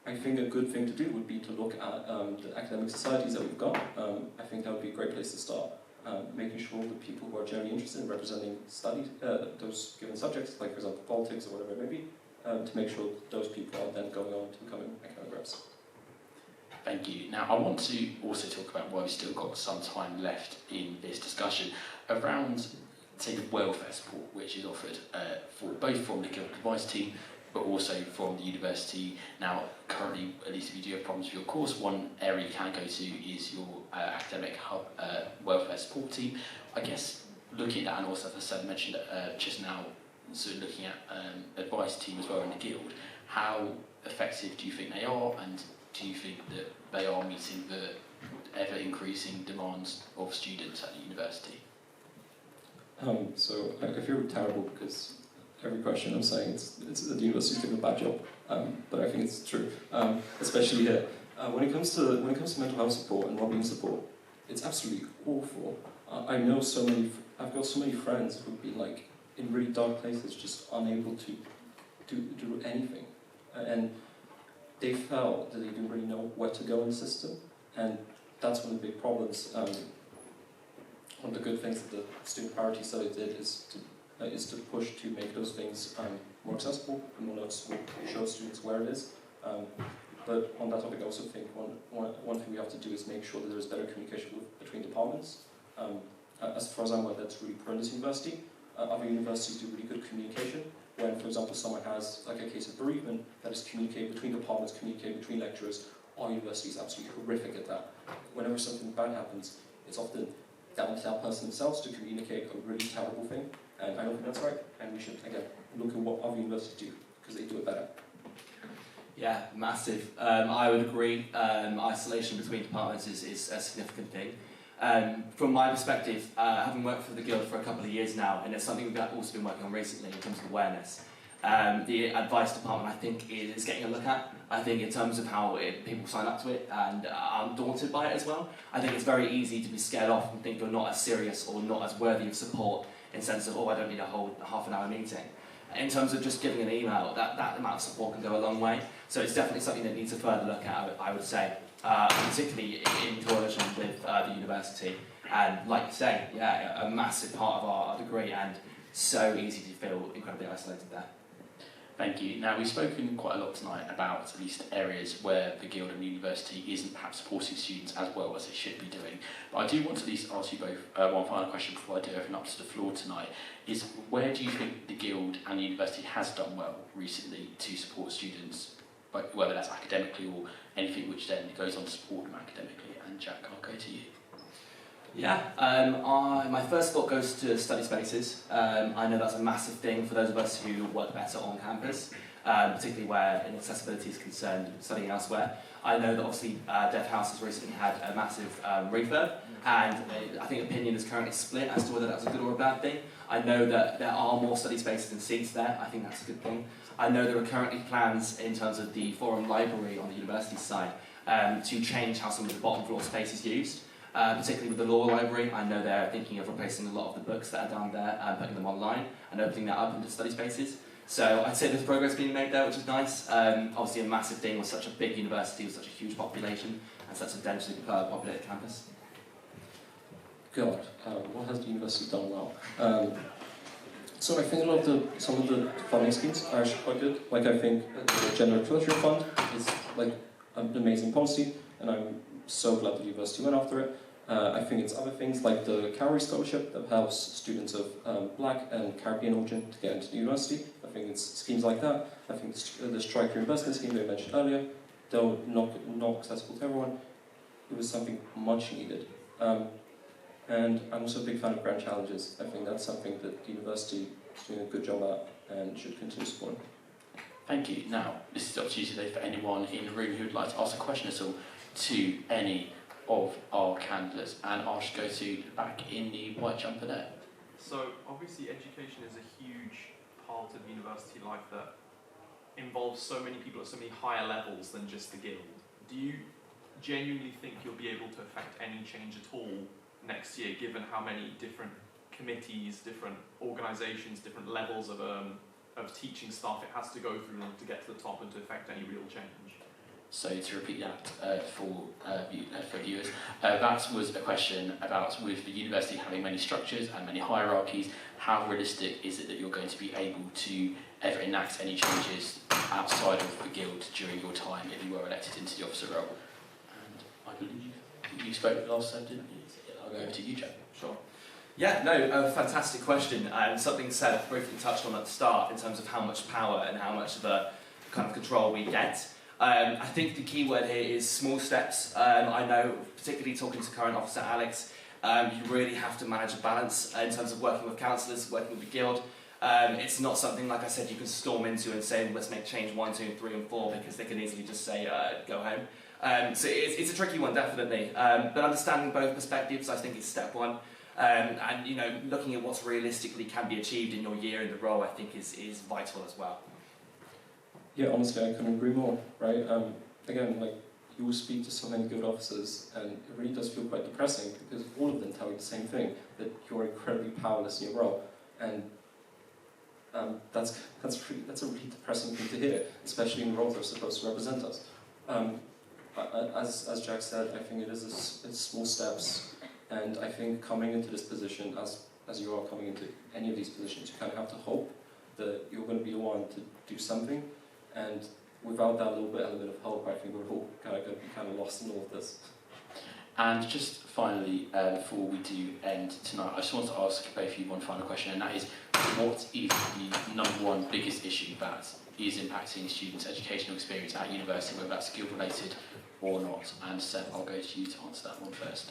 I think a good thing to do would be to look at the academic societies that we've got. I think that would be a great place to start. Making sure that people who are generally interested in representing those given subjects, like for example politics or whatever it may be, to make sure that those people are then going on to becoming academic reps. Thank you. Now, I want to also talk about why we've still got some time left in this discussion around, say, the welfare support which is offered for both from the Guild Advice team but also from the university. Now, currently, at least if you do have problems with your course, one area you can go to is your academic hub welfare support team. I guess looking at that, and also as I mentioned just now, so looking at advice team as well in the Guild, how effective do you think they are, and do you think that they are meeting the ever-increasing demands of students at the university? So I feel terrible because every question I'm saying it's the university's doing a bad job, but I think it's true, especially here. When it comes to mental health support and wellbeing support, it's absolutely awful. I know so many I've got so many friends who've been like in really dark places, just unable to do anything, and they felt that they didn't really know where to go in the system, and that's one of the big problems. One of the good things that the student priority study did is to push to make those things more accessible and more noticeable, show students where it is. But on that topic, I also think one thing we have to do is make sure that there's better communication between departments. As far as I'm aware, that's really poor in this university. Other universities do really good communication. When, for example, someone has like a case of bereavement, that is communicate between departments, communicate between lecturers. Our university is absolutely horrific at that. Whenever something bad happens, it's often down to that person themselves to communicate a really terrible thing. And I don't think that's right. And we should, again, look at what other universities do, because they do it better. Yeah, massive. I would agree. Isolation between departments is a significant thing. From my perspective, having worked for the Guild for a couple of years now, and it's something we've also been working on recently in terms of awareness, the advice department, I think, is getting a look at. I think in terms of how people sign up to it and are daunted by it as well, I think it's very easy to be scared off and think you're not as serious or not as worthy of support in the sense of, oh, I don't need a whole half-an-hour meeting. In terms of just giving an email, that amount of support can go a long way. So it's definitely something that needs a further look at, I would say, particularly in coalition with the university. And like you say, yeah, a massive part of our degree, and so easy to feel incredibly isolated there. Thank you. Now, we've spoken quite a lot tonight about at least areas where the Guild and the university isn't perhaps supporting students as well as it should be doing. But I do want to at least ask you both one final question before I do open up to the floor tonight, is where do you think the Guild and the university has done well recently to support students, whether that's academically or anything which then goes on to support them academically? And Jack, I'll go to you. Yeah, my first thought goes to study spaces. I know that's a massive thing for those of us who work better on campus, particularly where inaccessibility is concerned, studying elsewhere. I know that obviously Dev House has recently had a massive refurb, and I think opinion is currently split as to whether that's a good or a bad thing. I know that there are more study spaces and seats there. I think that's a good thing. I know there are currently plans in terms of the forum library on the university side to change how some of the bottom floor space is used. Particularly with the law library, I know they're thinking of replacing a lot of the books that are down there and putting them online and opening that up into study spaces. So I'd say there's progress being made there, which is nice. Obviously a massive thing with such a big university with such a huge population and such a densely populated campus. God, what has the university done well? So I think some of the funding schemes are actually quite good. Like I think the General Literature Fund is like an amazing policy, and I'm so glad the university went after it. I think it's other things like the Cowrie Scholarship that helps students of Black and Caribbean origin to get into the university. I think it's schemes like that. I think the Strike Reimbursement Scheme that I mentioned earlier, though not accessible to everyone, it was something much needed. And I'm also a big fan of Grand Challenges. I think that's something that the university is doing a good job at and should continue supporting. Thank you. Now, this is the opportunity for anyone in the room who would like to ask a question at all to any of our candidates, and I'll just go to the back in the white jumper there. So obviously education is a huge part of university life that involves so many people at so many higher levels than just the Guild. Do you genuinely think you'll be able to affect any change at all next year, given how many different committees, different organisations, different levels of teaching staff it has to go through to get to the top and to affect any real change? So to repeat that for viewers, that was a question about, with the university having many structures and many hierarchies, how realistic is it that you're going to be able to ever enact any changes outside of the Guild during your time if you were elected into the officer role? And I believe you spoke last time, didn't you? I'll go over to you, Jack. Sure. Yeah, no, a fantastic question, and something said briefly touched on at the start in terms of how much power and how much of a kind of control we get. I think the key word here is small steps. I know, particularly talking to current officer Alex, you really have to manage a balance in terms of working with councillors, working with the Guild. It's not something, like I said, you can storm into and say, let's make change 1, 2, 3 and 4, because they can easily just say, go home. So it's a tricky one, definitely. But understanding both perspectives, I think, is step one. And you know, looking at what's realistically can be achieved in your year in the role, I think is vital as well. Yeah, honestly, I couldn't agree more, right? Again, like, you will speak to so many good officers, and it really does feel quite depressing because all of them tell you the same thing, that you're incredibly powerless in your role. And that's a really depressing thing to hear, especially in roles that are supposed to represent us. As Jack said, I think it's small steps, and I think coming into this position, as you are coming into any of these positions, you kind of have to hope that you're going to be the one to do something, and without that little bit element of hope, I think we're all kind of going to be kind of lost in all of this. And just finally, before we do end tonight, I just want to ask both of you one final question, and that is, what is the number one biggest issue that is impacting students' educational experience at university, whether that's skill-related or not? And Seb, I'll go to you to answer that one first.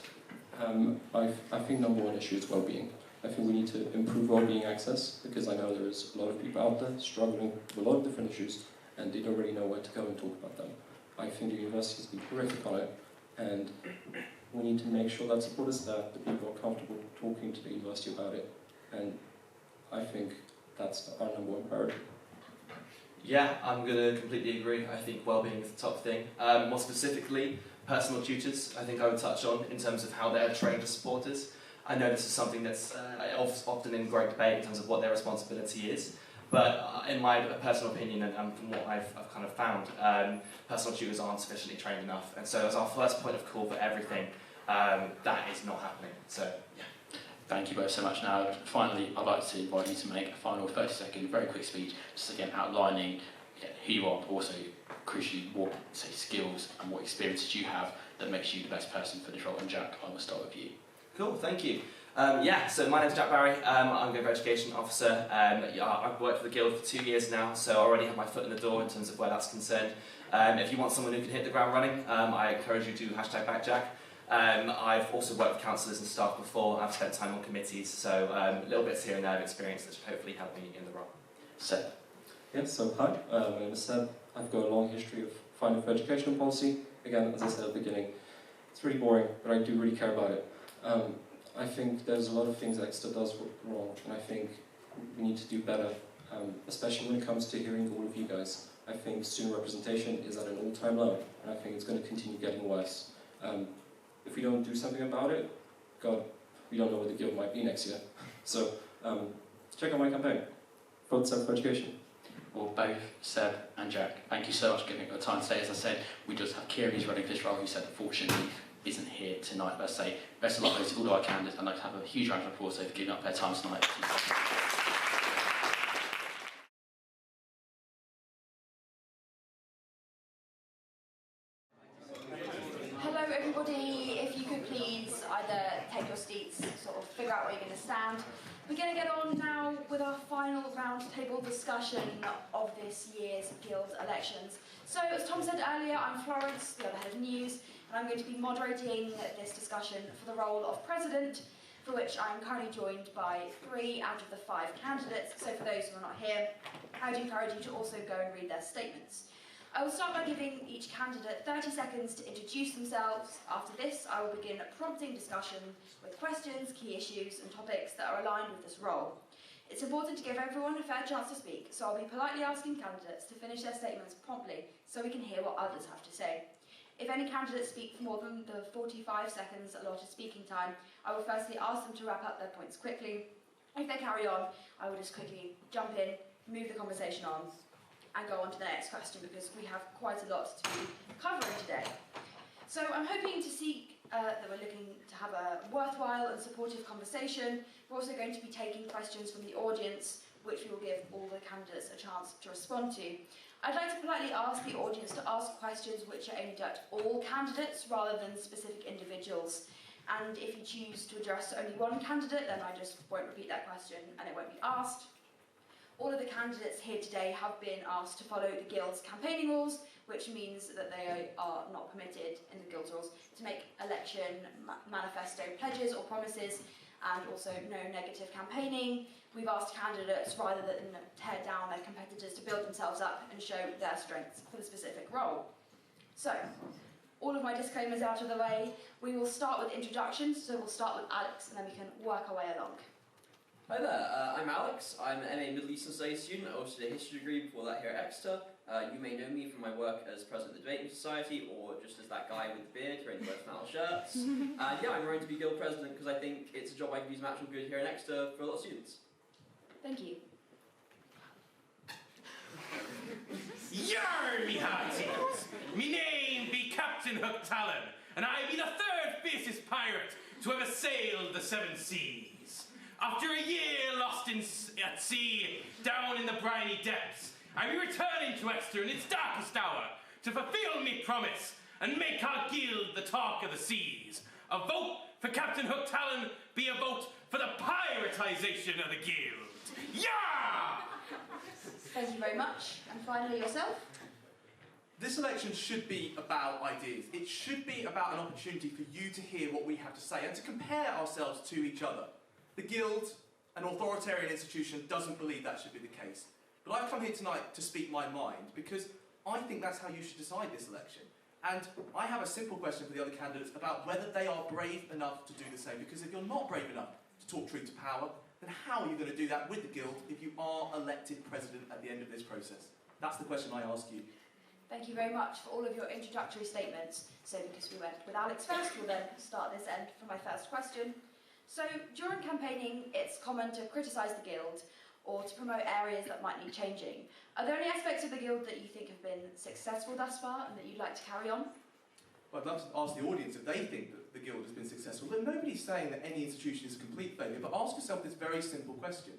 I think number one issue is well-being. I think we need to improve well-being access, because I know there is a lot of people out there struggling with a lot of different issues, and they don't really know where to go and talk about them. I think the university has been horrific on it, and we need to make sure that support is there, that people are comfortable talking to the university about it, and I think that's our number one priority. Yeah, I'm going to completely agree. I think well-being is the top thing. More specifically, personal tutors, I think I would touch on in terms of how they're trained as supporters. I know this is something that's often in great debate in terms of what their responsibility is, but in my personal opinion and from what I've kind of found, personal tutors aren't sufficiently trained enough, and so as our first point of call for everything, that is not happening. So, yeah. Thank you both so much. Now, finally, I'd like to invite you to make a final 30-second, very quick speech, just again outlining who you are, but also crucially what skills and what experiences you have that makes you the best person for this role. And Jack, I will start with you. Cool, thank you. So my name's Jack Barry. I'm a Guild Education Officer. I've worked for the Guild for 2 years now, so I already have my foot in the door in terms of where that's concerned. If you want someone who can hit the ground running, I encourage you to #BackJack. I've also worked with councillors and staff before. I've spent time on committees, so little bits here and there of experience that should hopefully help me in the role. Seb. Yeah, so hi, my name is Seb. I've got a long history of fighting for educational policy. Again, as I said at the beginning, it's really boring, but I do really care about it. I think there's a lot of things Exeter does wrong, and I think we need to do better, especially when it comes to hearing all of you guys. I think student representation is at an all-time low, and I think it's going to continue getting worse. If we don't do something about it, God, we don't know where the Guild might be next year. So, check out my campaign. Vote Seb for Education. Well, both Seb and Jack, thank you so much for giving me your time today. As I said, we just have Kieran, who's running this role, who said unfortunately isn't here tonight. But I say best of luck to all our candidates. I'd like to have a huge round of applause for giving up their time tonight. Hello everybody, if you could please either take your seats, sort of figure out where you're going to stand. We're going to get on now with our final roundtable discussion of this year's Guild elections. So, as Tom said earlier, I'm Florence, the other head of news, and I'm going to be moderating this discussion for the role of President, for which I'm currently joined by 3 out of the 5 candidates. So for those who are not here, I would encourage you to also go and read their statements. I will start by giving each candidate 30 seconds to introduce themselves. After this, I will begin prompting discussion with questions, key issues and topics that are aligned with this role. It's important to give everyone a fair chance to speak, so I'll be politely asking candidates to finish their statements promptly so we can hear what others have to say. If any candidates speak for more than the 45 seconds allotted speaking time, I will firstly ask them to wrap up their points quickly. If they carry on, I will just quickly jump in, move the conversation on, and go on to the next question because we have quite a lot to be covering today. So I'm hoping to seek that we're looking to have a worthwhile and supportive conversation. We're also going to be taking questions from the audience, which we will give all the candidates a chance to respond to. I'd like to politely ask the audience to ask questions which are aimed at all candidates rather than specific individuals. And if you choose to address only one candidate, then I just won't repeat that question and it won't be asked. All of the candidates here today have been asked to follow the Guild's campaigning rules, which means that they are not permitted in the Guild's rules to make election manifesto pledges or promises, and also no negative campaigning. We've asked candidates, rather than tear down their competitors, to build themselves up and show their strengths for the specific role. So, all of my disclaimers out of the way, we will start with introductions, so we'll start with Alex and then we can work our way along. Hi there, I'm Alex. I'm an MA Middle Eastern Studies student. I also did a history degree before that here at Exeter. You may know me from my work as president of the Debating Society, or just as that guy with the beard who only wears flannel shirts. And yeah, I'm going to be guild president because I think it's a job I can do some actual good here in Exeter for a lot of students. Thank you. Yar, me hearties! Me name be Captain Hook Talon, and I be the third fiercest pirate to ever sail the seven seas. After a year lost at sea, down in the briny depths, I be returning to Exeter in its darkest hour to fulfill me promise and make our guild the talk of the seas. A vote for Captain Hook Talon be a vote for the piratisation of the guild. Yeah! Thank you very much. And finally, yourself. This election should be about ideas. It should be about an opportunity for you to hear what we have to say and to compare ourselves to each other. The Guild, an authoritarian institution, doesn't believe that should be the case. But I've come here tonight to speak my mind because I think that's how you should decide this election. And I have a simple question for the other candidates about whether they are brave enough to do the same. Because if you're not brave enough to talk truth to power, then how are you going to do that with the Guild if you are elected president at the end of this process? That's the question I ask you. Thank you very much for all of your introductory statements. So because we went with Alex first, we'll then start this end for my first question. So during campaigning, it's common to criticise the Guild or to promote areas that might need changing. Are there any aspects of the Guild that you think have been successful thus far and that you'd like to carry on? Well, I'd love to ask the audience if they think that the Guild has been successful. But nobody's saying that any institution is a complete failure, but ask yourself this very simple question.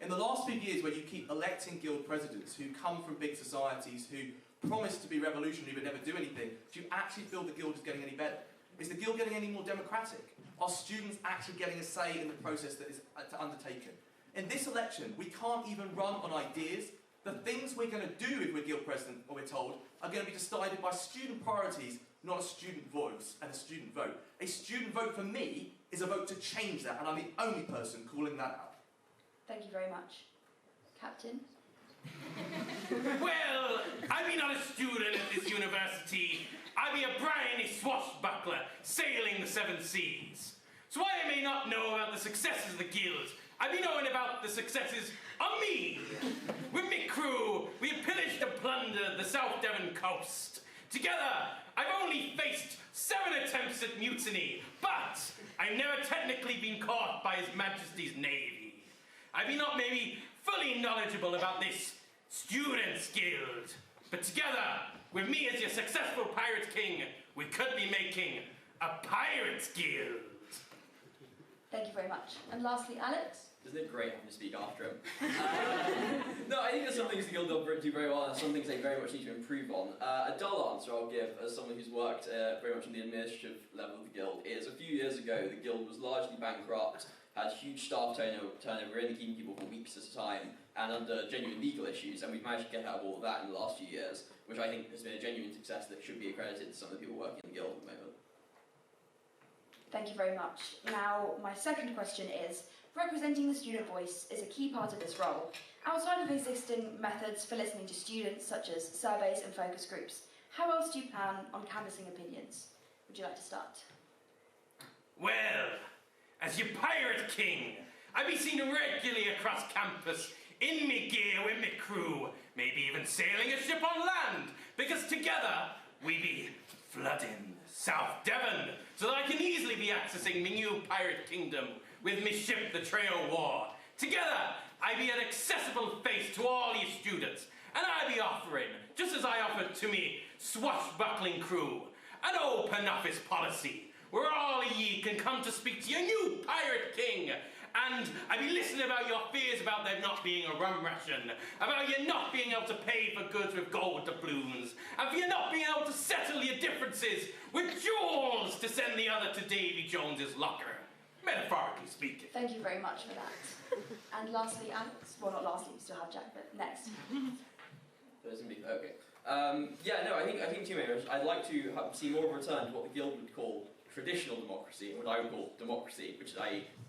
In the last few years, where you keep electing Guild presidents who come from big societies, who promise to be revolutionary but never do anything, do you actually feel the Guild is getting any better? Is the Guild getting any more democratic? Are students actually getting a say in the process that is undertaken? In this election, we can't even run on ideas. The things we're going to do if we're Guild president, or we're told, are going to be decided by student priorities, not a student voice and a student vote. A student vote for me is a vote to change that, and I'm the only person calling that out. Thank you very much. Captain? Well, I be not a student at this university. I be a briny swashbuckler sailing the seven seas. So while I may not know about the successes of the Guild, I be knowing about the successes of me. With me crew, we have pillaged and plundered the South Devon coast. Together, I've only faced 7 attempts at mutiny, but I've never technically been caught by His Majesty's Navy. I be not maybe fully knowledgeable about this Students' Guild, but together, with me as your successful Pirate King, we could be making a Pirates Guild. Thank you very much. And lastly, Alex? Isn't it great having to speak after him? No, I think there's some things the Guild do very well, and some things they very much need to improve on. A dull answer I'll give, as someone who's worked very much on the administrative level of the Guild, is a few years ago the Guild was largely bankrupt, had huge staff turnover, only keeping people for weeks at a time, and under genuine legal issues, and we've managed to get out of all of that in the last few years, which I think has been a genuine success that should be accredited to some of the people working in the Guild at the moment. Thank you very much. Now, my second question is, representing the student voice is a key part of this role. Outside of existing methods for listening to students, such as surveys and focus groups, how else do you plan on canvassing opinions? Would you like to start? Well, as your Pirate King, I be seen regularly across campus, in me gear with me crew, maybe even sailing a ship on land, because together we be flooding South Devon, so that I can easily be accessing me new pirate kingdom with me ship the Trail War. Together, I be an accessible face to all ye students, and I be offering, just as I offered to me swashbuckling crew, an open office policy, where all ye can come to speak to your new Pirate King, and I be listening about your fears about there not being a rum ration, about you not being able to pay for goods with gold doubloons, and for you not being able to settle your differences with jewels to send the other to Davy Jones's locker, metaphorically speaking. Thank you very much for that. And lastly, Alex. Well, not lastly, we still have Jack, but next. Okay. I think two main. I'd like to see more of a return to what the Guild would call traditional democracy, and what I would call democracy, which is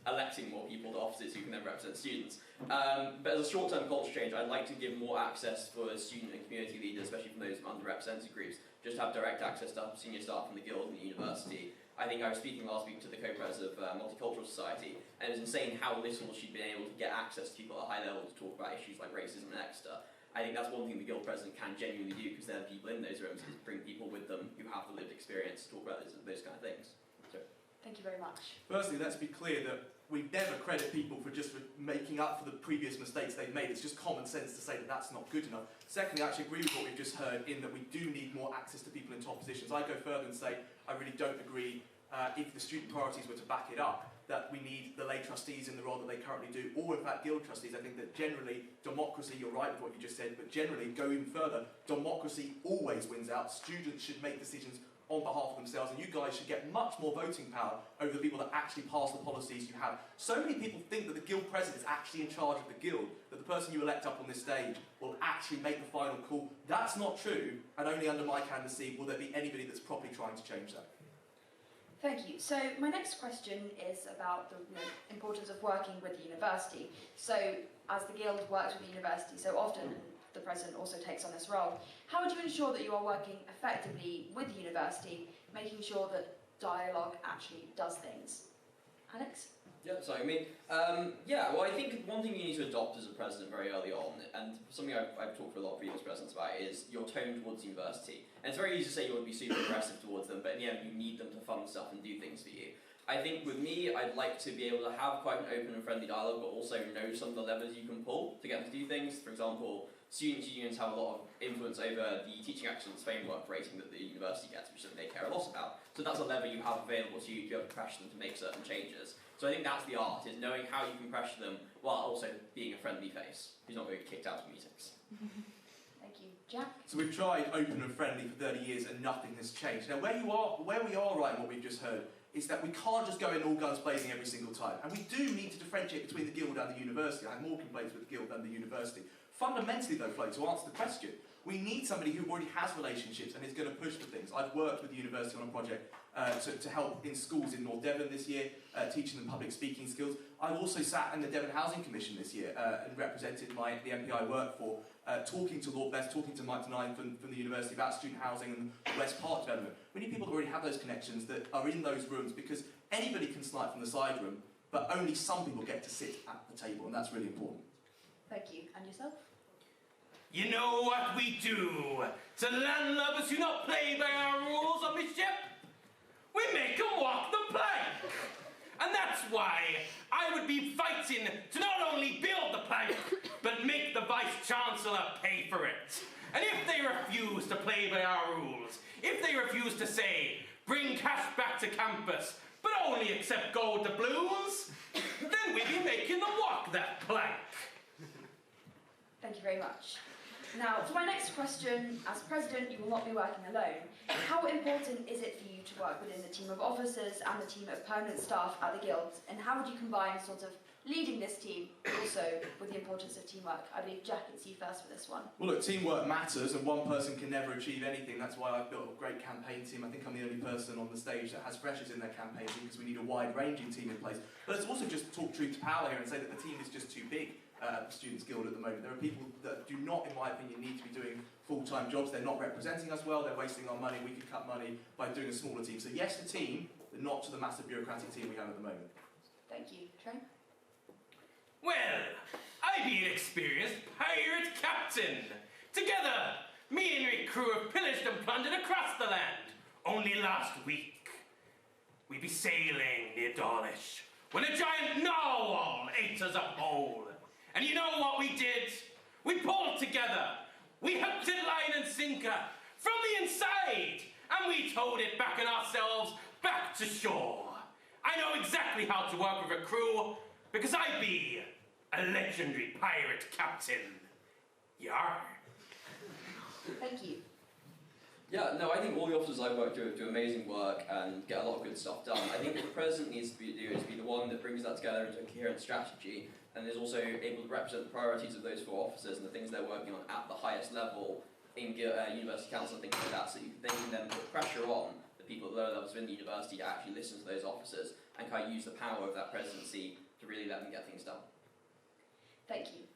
electing more people to offices who can then represent students. But as a short-term culture change, I'd like to give more access for student and community leaders, especially from those from underrepresented groups, just to have direct access to senior staff from the Guild and the university. I think I was speaking last week to the co-pres of Multicultural Society, and it was insane how little she'd been able to get access to people at a high level to talk about issues like racism in Exeter. I think that's one thing the guild president can genuinely do, because they're the people in those rooms, is bring people with them who have the lived experience to talk about those kind of things. So. Thank you very much. Firstly, let's be clear that we never credit people for just making up for the previous mistakes they've made. It's just common sense to say that that's not good enough. Secondly, I actually agree with what we've just heard in that we do need more access to people in top positions. I go further and say I really don't agree, if the student priorities were to back it up, that we need the lay trustees in the role that they currently do, or in fact guild trustees. I think that generally democracy, you're right with what you just said, but generally, going further, democracy always wins out. Students should make decisions on behalf of themselves, and you guys should get much more voting power over the people that actually pass the policies you have. So many people think that the guild president is actually in charge of the guild, that the person you elect up on this stage will actually make the final call. That's not true, and only under my candidacy will there be anybody that's properly trying to change that. Thank you. So my next question is about the importance of working with the university. So as the guild works with the university so often, the president also takes on this role, how would you ensure that you are working effectively with the university, making sure that dialogue actually does things? Alex? Yeah, sorry, well, I think one thing you need to adopt as a president very early on, and something I've talked to a lot of previous presidents about, is your tone towards the university. And it's very easy to say you want to be super aggressive towards them, but in the end, you need them to fund stuff and do things for you. I think with me, I'd like to be able to have quite an open and friendly dialogue, but also know some of the levers you can pull to get them to do things. For example, students' unions have a lot of influence over the teaching excellence framework rating that the university gets, which they care a lot about. So that's a lever you have available to you to be able to pressure them to make certain changes. So I think that's the art, is knowing how you can pressure them while also being a friendly face who's not going to get kicked out of meetings. Thank you. Jack? So we've tried open and friendly for 30 years and nothing has changed. Now where we are right in what we've just heard is that we can't just go in all guns blazing every single time. And we do need to differentiate between the guild and the university. I have more complaints with the guild than the university. Fundamentally though, Flo, to answer the question, we need somebody who already has relationships and is going to push for things. I've worked with the university on a project to help in schools in North Devon this year, teaching them public speaking skills. I've also sat in the Devon Housing Commission this year and represented the MP I work for, talking to Lord Best, talking to Mike Denine from the university about student housing and the West Park development. We need people that already have those connections, that are in those rooms, because anybody can snipe from the side room, but only some people get to sit at the table, and that's really important. Thank you. And yourself? You know what we do to landlubbers who not play by our rules on this ship? We make them walk the plank. And that's why I would be fighting to not only build the plank, but make the Vice-Chancellor pay for it. And if they refuse to play by our rules, if they refuse to say, bring cash back to campus, but only accept gold doubloons, then we'd be making them walk that plank. Thank you very much. Now, for my next question, as president, you will not be working alone. How important is it for you to work within the team of officers and the team of permanent staff at the Guild? And how would you combine sort of leading this team also with the importance of teamwork? I believe Jack, it's you first for this one. Well look, teamwork matters and one person can never achieve anything. That's why I've built a great campaign team. I think I'm the only person on the stage that has freshers in their campaign team, because we need a wide-ranging team in place. But let's also just talk truth to power here and say that the team is just too big at the Students' Guild at the moment. There are people that do not, in my opinion, need to be doing full-time jobs. They're not representing us well, they're wasting our money. We could cut money by doing a smaller team. So yes, the team, but not to the massive bureaucratic team we have at the moment. Thank you. Trey? Well, I be an experienced pirate captain. Together, me and my crew have pillaged and plundered across the land. Only last week, we be sailing near Dawlish when a giant narwhal ate us up whole. And you know what we did? We pulled together. We hooked it line and sinker from the inside, and we towed it back on ourselves back to shore. I know exactly how to work with a crew, because I be a legendary pirate captain. Yar. Thank you. Yeah, no, I think all the officers I work with do amazing work and get a lot of good stuff done. I think what the president needs to do is be the one that brings that together into a coherent strategy, and is also able to represent the priorities of those four officers and the things they're working on at the highest level in university council and things like that, so they can then put pressure on the people at lower levels within the university to actually listen to those officers and kind of use the power of that presidency to really let them get things done. Thank you.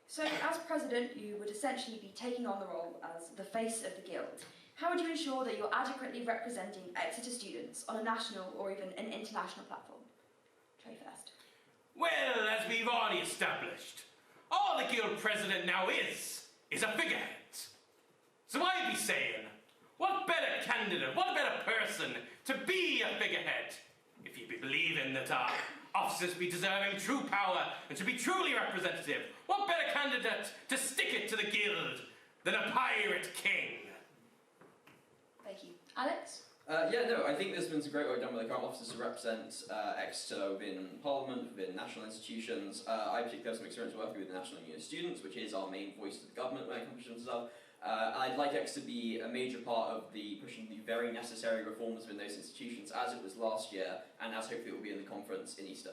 So, as president, you would essentially be taking on the role as the face of the Guild. How would you ensure that you're adequately representing Exeter students on a national or even an international platform? Trey first. Well, as we've already established, all the guild president now is is a figurehead. So I'd be saying, what better candidate, what better person to be a figurehead if you be believing that our officers be deserving true power and to be truly representative? What better candidate to stick it to the guild than a pirate king? Thank you. Alex? I think there's been some great work done by the current officers to represent Exeter within Parliament, within national institutions. I particularly have some experience working with the National Union of Students, which is our main voice to the government when it comes to stuff. And I'd like Exeter to be a major part of the pushing the very necessary reforms within those institutions, as it was last year, and as hopefully it will be in the conference in Easter.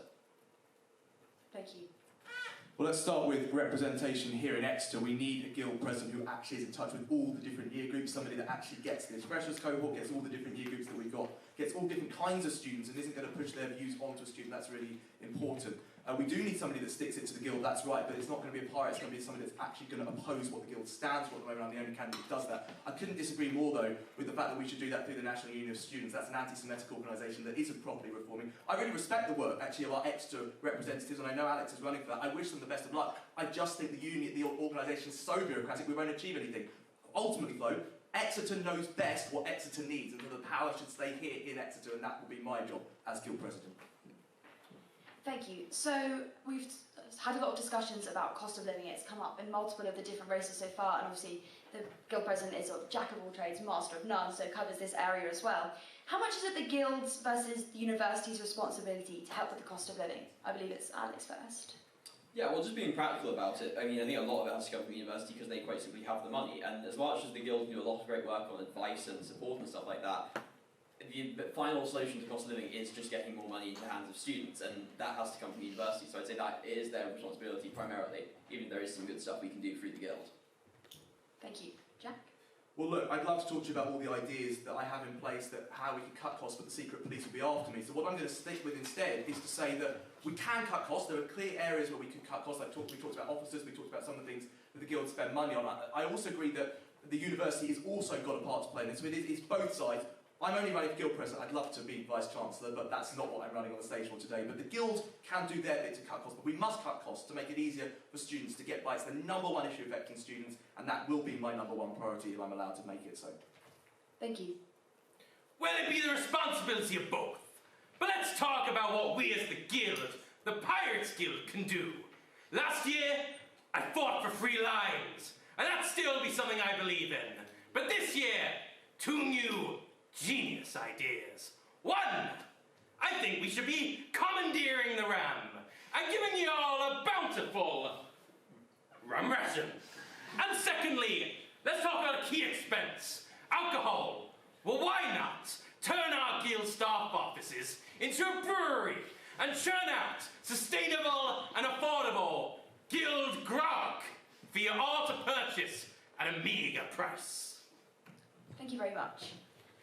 Thank you. Well, let's start with representation here in Exeter. We need a guild president who actually is in touch with all the different year groups, somebody that actually gets the expressions cohort, gets all the different year groups that we've got, gets all different kinds of students and isn't going to push their views onto a student. That's really important. We do need somebody that sticks it to the guild, that's right, but it's not going to be a pirate, it's going to be somebody that's actually going to oppose what the guild stands for. At the moment, I'm the only candidate who does that. I couldn't disagree more, though, with the fact that we should do that through the National Union of Students. That's an anti-Semitic organisation that isn't properly reforming. I really respect the work, actually, of our Exeter representatives, and I know Alex is running for that. I wish them the best of luck. I just think the organisation is so bureaucratic, we won't achieve anything. Ultimately, though, Exeter knows best what Exeter needs, and the power should stay here in Exeter, and that will be my job as guild president. Thank you. So we've had a lot of discussions about cost of living. It's come up in multiple of the different races so far, and obviously the guild president is sort of jack of all trades, master of none, so covers this area as well. How much is it the guild's versus the university's responsibility to help with the cost of living? I believe it's Alex first. Yeah, well, just being practical about it, I mean, I think a lot of it has to come from the university because they quite simply have the money, and as much as the guild can do a lot of great work on advice and support and stuff like that, the final solution to cost of living is just getting more money into the hands of students, and that has to come from the university, so I'd say that it is their responsibility primarily, even though there is some good stuff we can do through the guild. Thank you. Jack? Well, look, I'd love to talk to you about all the ideas that I have in place, that how we can cut costs, but the secret police will be after me. So what I'm going to stick with instead is to say that we can cut costs. There are clear areas where we can cut costs. We talked about officers, we talked about some of the things that the guild spend money on. I also agree that the university has also got a part to play in this. So it's both sides. I'm only running for guild president. I'd love to be vice-chancellor, but that's not what I'm running on the stage for today. But the guild can do their bit to cut costs, but we must cut costs to make it easier for students to get by. It's the number one issue affecting students, and that will be my number one priority if I'm allowed to make it so. Thank you. Well, it be the responsibility of both. But let's talk about what we as the guild, the Pirates Guild, can do. Last year, I fought for free lines, and that still be something I believe in. But this year, 2 new genius ideas. 1, I think we should be commandeering the ram and giving you all a bountiful rum ration. And secondly, let's talk about a key expense, alcohol. Well, why not turn our guild staff offices into a brewery and churn out sustainable and affordable guild grog for you all to purchase at a meagre price. Thank you very much.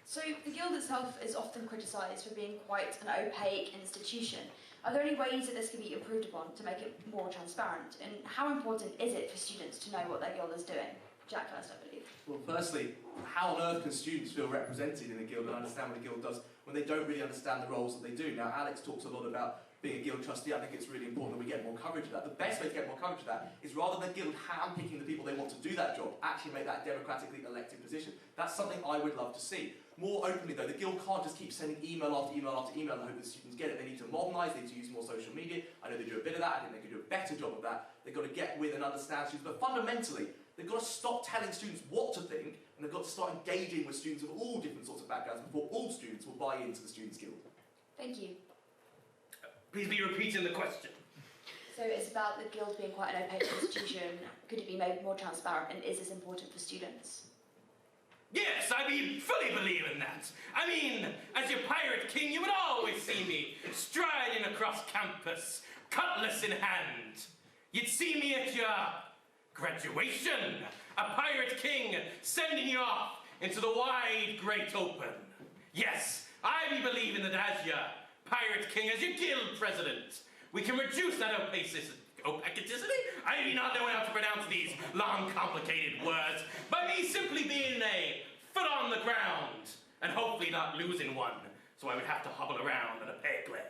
So the guild itself is often criticised for being quite an opaque institution. Are there any ways that this can be improved upon to make it more transparent? And how important is it for students to know what their guild is doing? Jack first, I believe. Well, firstly, how on earth can students feel represented in a guild and understand what a guild does when they don't really understand the roles that they do? Now, Alex talks a lot about being a guild trustee. I think it's really important that we get more coverage of that. The best way to get more coverage of that is rather than the guild handpicking the people they want to do that job, actually make that a democratically elected position. That's something I would love to see. More openly, though, the guild can't just keep sending email after email after email and hope that students get it. They need to modernise, they need to use more social media. I know they do a bit of that, I think they could do a better job of that. They've got to get with and understand students, but fundamentally, they've got to stop telling students what to think, and they've got to start engaging with students of all different sorts of backgrounds before all students will buy into the Students' Guild. Thank you. Please be repeating the question. So it's about the guild being quite an opaque institution. Could it be made more transparent, and is this important for students? Yes, I fully believe in that. I mean, as your pirate king, you would always see me striding across campus, cutlass in hand. You'd see me at your graduation, a pirate king sending you off into the wide great open. Yes, I be believing that as your pirate king, as your guild president, we can reduce that opacity. I do not know how to pronounce these long, complicated words, by me simply being a foot on the ground and hopefully not losing one, so I would have to hobble around on a peg leg.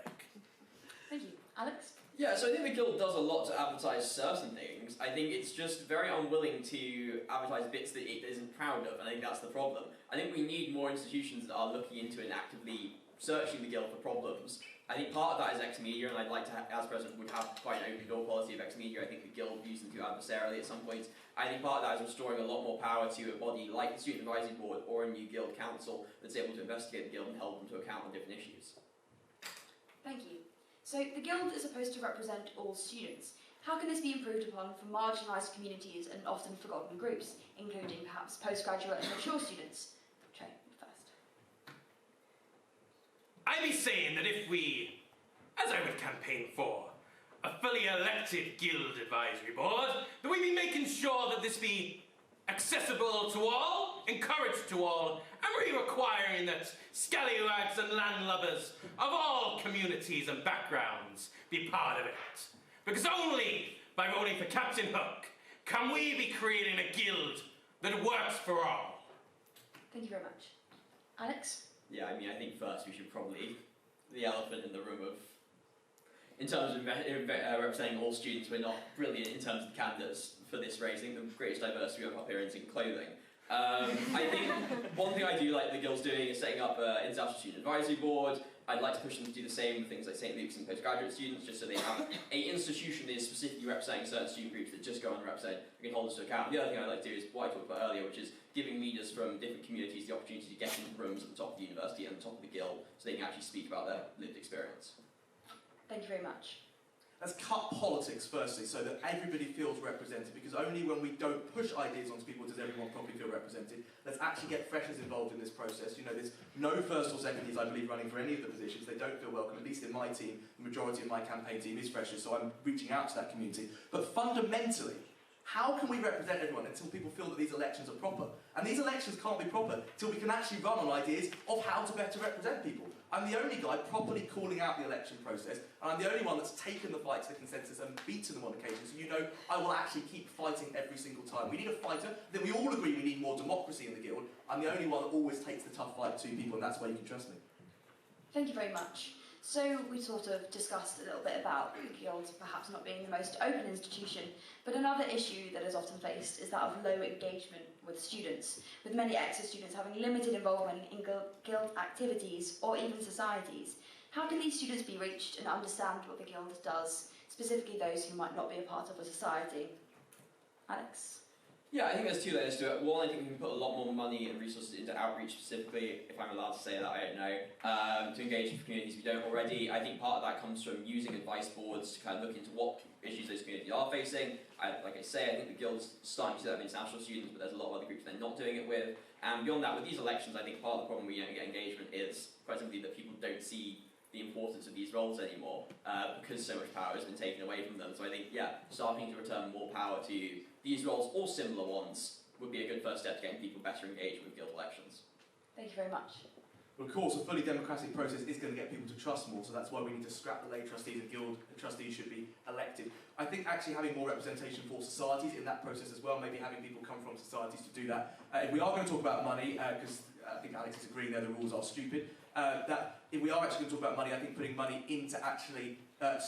Thank you. Alex? Yeah, so I think the Guild does a lot to advertise certain things. I think it's just very unwilling to advertise bits that it isn't proud of, and I think that's the problem. I think we need more institutions that are looking into and actively searching the Guild for problems. I think part of that is X-Media, and I'd like to, as president, would have quite an open door policy of X-Media. I think the Guild views them too adversarially at some point. I think part of that is restoring a lot more power to a body like the Student Advisory Board or a new Guild Council that's able to investigate the Guild and hold them to account on different issues. Thank you. So the Guild is supposed to represent all students. How can this be improved upon for marginalised communities and often forgotten groups, including perhaps postgraduate and mature students? Trey, first. I'd be saying that if we, as I would campaign for, a fully elected Guild Advisory Board, that we be making sure that this be accessible to all, encouraged to all, and really requiring that scallywags and landlubbers of all communities and backgrounds be part of it. Because only by voting for Captain Hook can we be creating a guild that works for all. Thank you very much. Alex? Yeah, I mean, I think first we should probably, the elephant in the room of, in terms of representing all students, we're not brilliant in terms of the candidates for this race. I think the greatest diversity we have up here is in clothing. I think one thing I do like the Guild's doing is setting up an International Student Advisory Board. I'd like to push them to do the same with things like St. Luke's and postgraduate students, just so they have an institution that is specifically representing certain student groups that just go unrepresented and can hold us to account. The other thing I'd like to do is what I talked about earlier, which is giving leaders from different communities the opportunity to get into rooms at the top of the university and the top of the Guild so they can actually speak about their lived experience. Thank you very much. Let's cut politics firstly so that everybody feels represented, because only when we don't push ideas onto people does everyone properly feel represented. Let's actually get freshers involved in this process. You know, there's no first or second years, I believe, running for any of the positions. They don't feel welcome. At least in my team, the majority of my campaign team is freshers, so I'm reaching out to that community. But fundamentally, how can we represent everyone until people feel that these elections are proper? And these elections can't be proper till we can actually run on ideas of how to better represent people. I'm the only guy properly calling out the election process, and I'm the only one that's taken the fight to the consensus and beaten them on occasion, so you know I will actually keep fighting every single time. We need a fighter, then we all agree we need more democracy in the Guild. I'm the only one that always takes the tough fight to people, and that's why you can trust me. Thank you very much. So we sort of discussed a little bit about the Guild perhaps not being the most open institution, but another issue that is often faced is that of low engagement with students, with many Exeter students having limited involvement in Guild activities or even societies. How can these students be reached and understand what the Guild does, specifically those who might not be a part of a society? Alex? Yeah, I think there's two layers to it. One, I think we can put a lot more money and resources into outreach specifically, if I'm allowed to say that, I don't know, to engage with communities we don't already. I think part of that comes from using advice boards to kind of look into what issues those communities are facing. Like I say, I think the Guild's starting to do that with international students, but there's a lot of other groups they're not doing it with. And beyond that, with these elections, I think part of the problem we don't get engagement is quite simply that people don't see the importance of these roles anymore because so much power has been taken away from them. So I think, yeah, starting to return more power to these roles or similar ones would be a good first step to getting people better engaged with Guild elections. Thank you very much. Of course, a fully democratic process is going to get people to trust more, so that's why we need to scrap the lay trustees and Guild trustees should be elected. I think actually having more representation for societies in that process as well, maybe having people come from societies to do that. If we are going to talk about money, because I think Alex is agreeing there the rules are stupid, that if we are actually going to talk about money, I think putting money into actually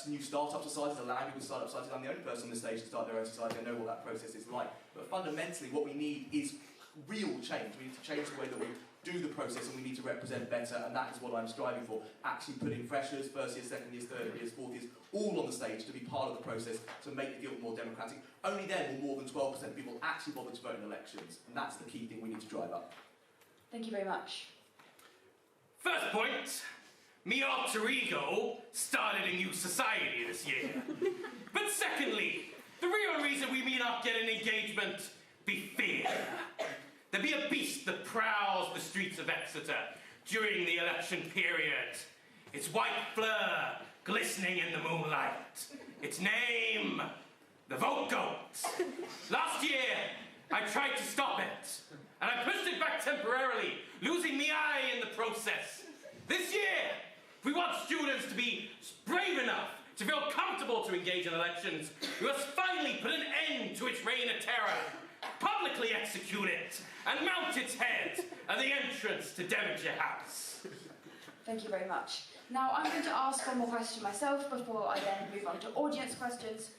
new start-up societies, allowing people to start up societies. I'm the only person on the stage to start their own society, I know what that process is like. But fundamentally what we need is real change. We need to change the way that we do the process, and we need to represent better, and that is what I'm striving for. Actually putting freshers, first years, second years, third years, fourth years, all on the stage to be part of the process to make the Guild more democratic. Only then will more than 12% of people actually bother to vote in elections, and that's the key thing we need to drive up. Thank you very much. First point, me alter ego started a new society this year. But secondly, the real reason we may not get an engagement be fear. There be a beast that prowls the streets of Exeter during the election period. Its white fleur glistening in the moonlight. Its name, the Vote Goat. Last year, I tried to stop it, and I pushed it back temporarily, losing me eye in the process. This year, if we want students to be brave enough to feel comfortable to engage in elections, we must finally put an end to its reign of terror, publicly execute it, and mount its head at the entrance to Devonshire House. Thank you very much. Now I'm going to ask one more question myself before I then move on to audience questions.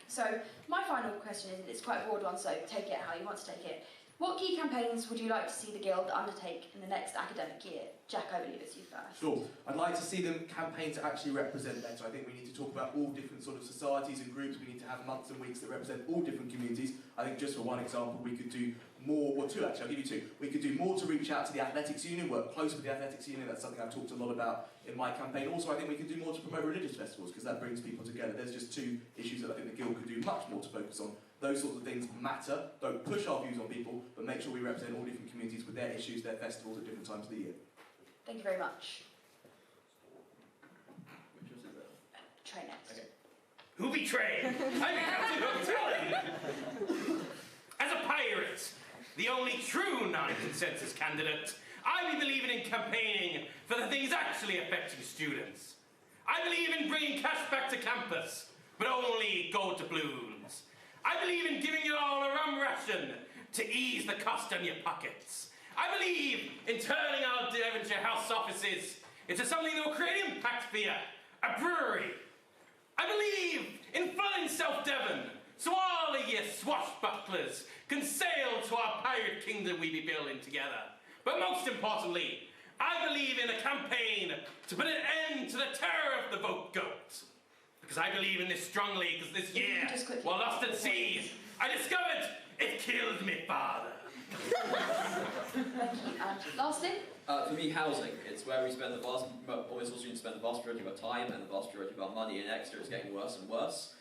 So my final question is, it's quite a broad one, so take it how you want to take it. What key campaigns would you like to see the Guild undertake in the next academic year? Jack, I believe it's you first. Sure. I'd like to see them campaign to actually represent better. I think we need to talk about all different sort of societies and groups. We need to have months and weeks that represent all different communities. I think just for one example, we could do more, or two actually, I'll give you two. We could do more to reach out to the athletics union, work close with the athletics union. That's something I've talked a lot about in my campaign. Also, I think we could do more to promote religious festivals, because that brings people together. There's just two issues that I think the Guild could do much more to focus on. Those sorts of things matter. Don't push our views on people, but make sure we represent all different communities with their issues, their festivals at different times of the year. Thank you very much. Which was it? Trey next. Okay. Who betrayed? I'm Captain Hotel. As a pirate, the only true non-consensus candidate, I be believing in campaigning for the things actually affecting students. I believe in bringing cash back to campus, but only gold doubloons. I believe in giving you all a rum ration to ease the cost on your pockets. I believe in turning our Devonshire House offices into something that will create impact for you, a brewery. I believe in flooding South Devon, so all of you swashbucklers can sail to our pirate kingdom we be building together. But most importantly, I believe in a campaign to put an end to the terror of the vote goat. Because I believe in this strongly, because this year, while lost at sea, I discovered it killed me father. Thank you. And lastly? For me, housing. It's where we spend almost all students spend the vast majority of our time and the vast majority of our money in Exeter. Is getting worse and worse.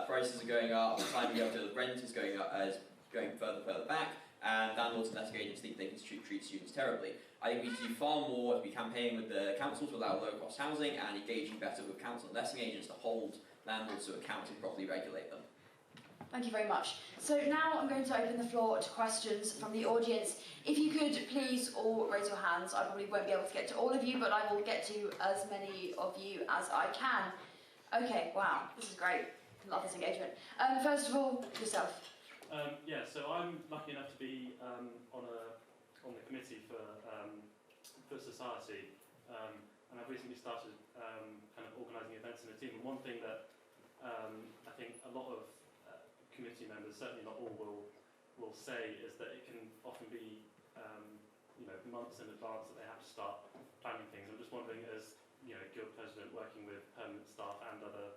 Prices are going up, the time you have to rent is going up, is going further and further back, and landlords and letting agents think they can treat students terribly. I think we should do far more to be campaigning with the council to allow low cost housing and engaging better with council and letting agents to hold landlords to account and properly regulate them. Thank you very much. So now I'm going to open the floor to questions from the audience. If you could please all raise your hands. I probably won't be able to get to all of you, but I will get to as many of you as I can. Okay, wow, this is great. Love this engagement. First of all, yourself. Yeah, so I'm lucky enough to be on the committee for society, and I've recently started kind of organising events in a team. And one thing that I think a lot of committee members, certainly not all, will say is that it can often be months in advance that they have to start planning things. I'm just wondering, as guild president, working with permanent staff and other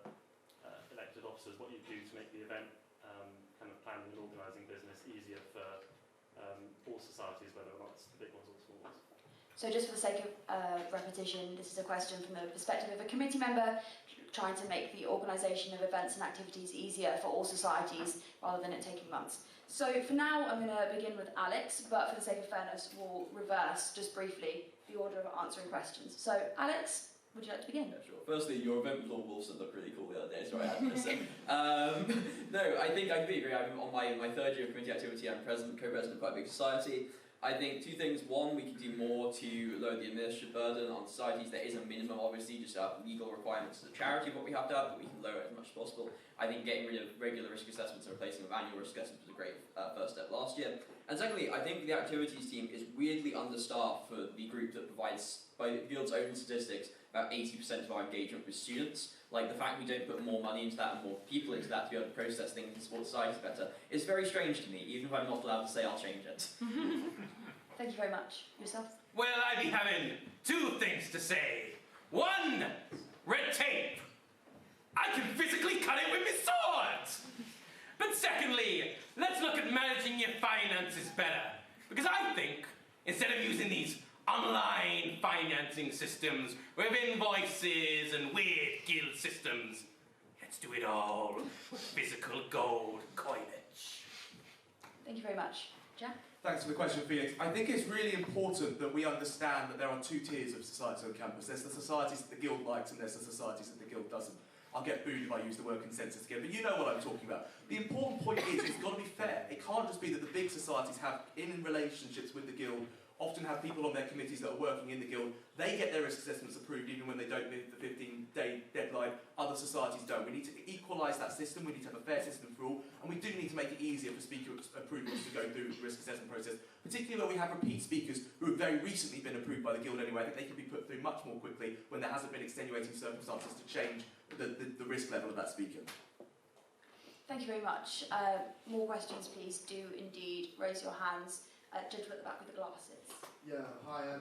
elected officers, what you do to make the event kind of planning and organising business easier for all societies, whether or not it's the big ones or the small ones. So just for the sake of repetition, this is a question from the perspective of a committee member trying to make the organisation of events and activities easier for all societies rather than it taking months. So for now, I'm going to begin with Alex, but for the sake of fairness, we'll reverse just briefly the order of answering questions. So Alex, would you like to begin? Yeah, sure. Firstly, your event with Lord Wolfson looked really cool the other day, so I had to say. No, I think I completely agree. I'm on my third year of community activity. I'm co-president of quite a big society. I think two things. One, we can do more to lower the administrative burden on societies. There is a minimum, obviously, just legal requirements as a charity of what we have to have, but we can lower it as much as possible. I think getting rid of regular risk assessments and replacing them with annual risk assessments was a great first step last year. And secondly, I think the activities team is weirdly understaffed for the group that provides, by the Guild's own statistics, about 80% of our engagement with students. Like, the fact we don't put more money into that and more people into that to be able to process things and support societies better is very strange to me, even if I'm not allowed to say I'll change it. Thank you very much. Yourself? Well, I be having two things to say. One, red tape. I can physically cut it with my sword. But secondly, let's look at managing your finances better. Because I think, instead of using these online financing systems with invoices and weird guild systems, let's do it all with physical gold coinage. Thank you very much. Jack? Thanks for the question, Felix. I think it's really important that we understand that there are two tiers of society on campus. There's the societies that the Guild likes and there's the societies that the Guild doesn't. I'll get booed if I use the word consensus again, but you know what I'm talking about. The important point is it's got to be fair. It can't just be that the big societies have in relationships with the Guild often have people on their committees that are working in the guild. They get their risk assessments approved even when they don't meet the 15-day deadline. Other societies don't. We need to equalise that system. We need to have a fair system for all. And we do need to make it easier for speaker approvals to go through the risk assessment process, particularly where we have repeat speakers who have very recently been approved by the guild anyway. I think they can be put through much more quickly when there hasn't been extenuating circumstances to change the risk level of that speaker. Thank you very much. More questions, please do indeed raise your hands. Gentleman at the back with the glasses. Yeah, hi.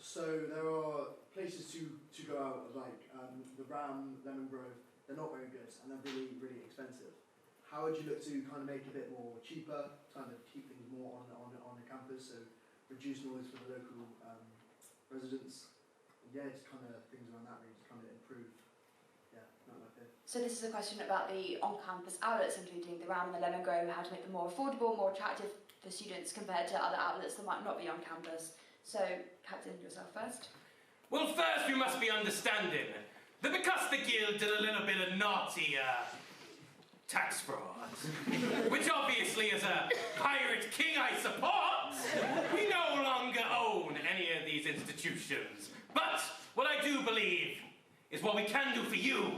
So there are places to go out, like the Ram, Lemon Grove. They're not very good and they're really, really expensive. How would you look to kind of make it a bit more cheaper, kind of keep things more on the campus, so reduce noise for the local residents? Yeah, just kind of things around that really, just kind of improve. Yeah, not like that. So this is a question about the on-campus outlets, including the Ram and the Lemon Grove, how to make them more affordable, more attractive for students compared to other outlets that might not be on campus. So, Captain, yourself first. Well, first we must be understanding that because the guild did a little bit of naughty tax fraud, which obviously as a pirate king I support, we no longer own any of these institutions. But what I do believe is what we can do for you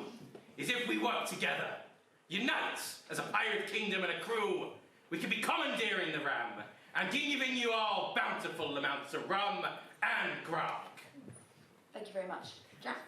is if we work together, unite as a pirate kingdom and a crew, we can be commandeering the Ram and giving you all bountiful amounts of rum and grog. Thank you very much. Jack?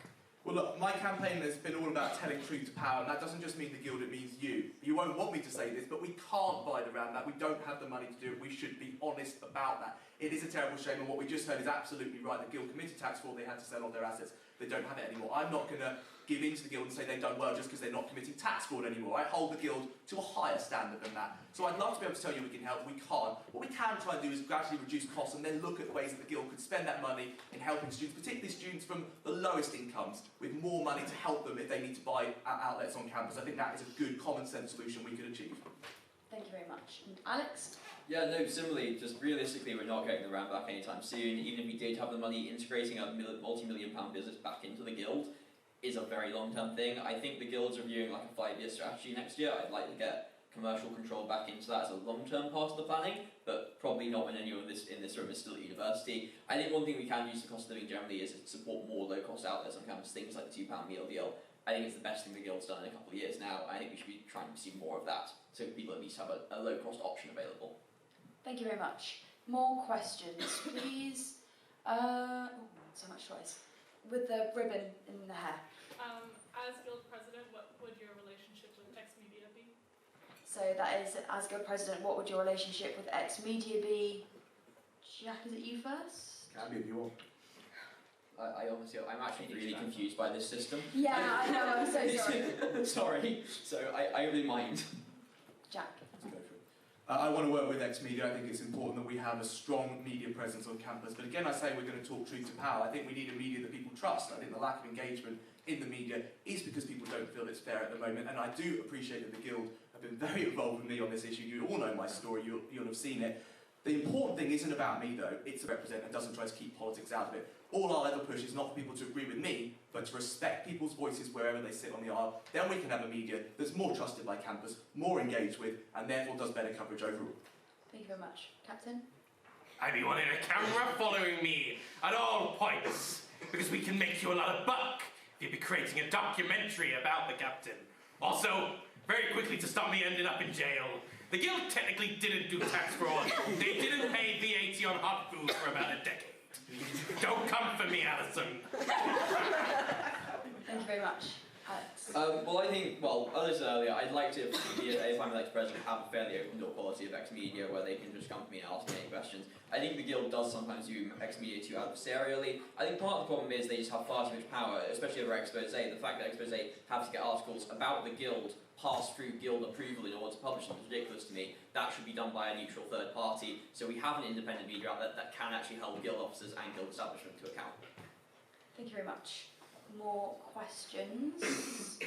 Well, look, my campaign has been all about telling truth to power, and that doesn't just mean the guild, it means you. You won't want me to say this, but we can't bide around that. We don't have the money to do it. We should be honest about that. It is a terrible shame, and what we just heard is absolutely right. The guild committed tax fraud, they had to sell all their assets. They don't have it anymore. I'm not going to give in to the guild and say they've done well just because they're not committing tax fraud anymore. I hold the guild to a higher standard than that. So I'd love to be able to tell you we can help. We can't. What we can try and do is gradually reduce costs and then look at ways that the guild could spend that money in helping students, particularly students from the lowest incomes, with more money to help them if they need to buy outlets on campus. I think that is a good common sense solution we could achieve. Thank you very much. And Alex? Yeah, no, similarly, just realistically, we're not getting the Ram back anytime soon. Even if we did have the money, integrating a multi-million-pound business back into the guild is a very long-term thing. I think the guild's reviewing like a 5-year strategy next year. I'd like to get commercial control back into that as a long-term part of the planning, but probably not when anyone in this room is still at university. I think one thing we can use the cost of living generally is to support more low-cost outlets on campus, things like the £2 meal deal. I think it's the best thing the guild's done in a couple of years now. I think we should be trying to see more of that, so people at least have a low-cost option available. Thank you very much. More questions, please. Oh, so much choice. With the ribbon in the hair. As Guild President, what would your relationship with X-Media be? So that is, as Guild President, what would your relationship with X-Media be? Jack, is it you first? Can be if you want. I'm actually really confused by this system. Yeah, I know, I'm so sorry. Sorry, so I really mind. Jack. I want to work with X-Media. I think it's important that we have a strong media presence on campus. But again, I say we're going to talk truth to power. I think we need a media that people trust. I think the lack of engagement in the media is because people don't feel it's fair at the moment. And I do appreciate that the Guild have been very involved with me on this issue. You all know my story. You'll have seen it. The important thing isn't about me, though. It's to represent and doesn't try to keep politics out of it. All I'll ever push is not for people to agree with me, but to respect people's voices wherever they sit on the aisle. Then we can have a media that's more trusted by campus, more engaged with, and therefore does better coverage overall. Thank you very much. Captain? I be wanting a camera following me at all points, because we can make you a lot of buck if you'd be creating a documentary about the captain. Also, very quickly to stop me ending up in jail, the Guild technically didn't do tax fraud. They didn't pay VAT on hot food for about a decade. Don't come for me, Alison. Thank you very much. Alex? As I said earlier, I'd like to, if I'm elected president, have a fairly open door policy of X-Media where they can just come to me and ask me any questions. I think the Guild does sometimes view X-Media too adversarially. I think part of the problem is they just have far too much power, especially over Expose. The fact that Expose have to get articles about the Guild passed through Guild approval in order to publish them is ridiculous to me. That should be done by a neutral third party, so we have an independent media outlet that can actually hold Guild officers and Guild establishment to account. Thank you very much. More questions?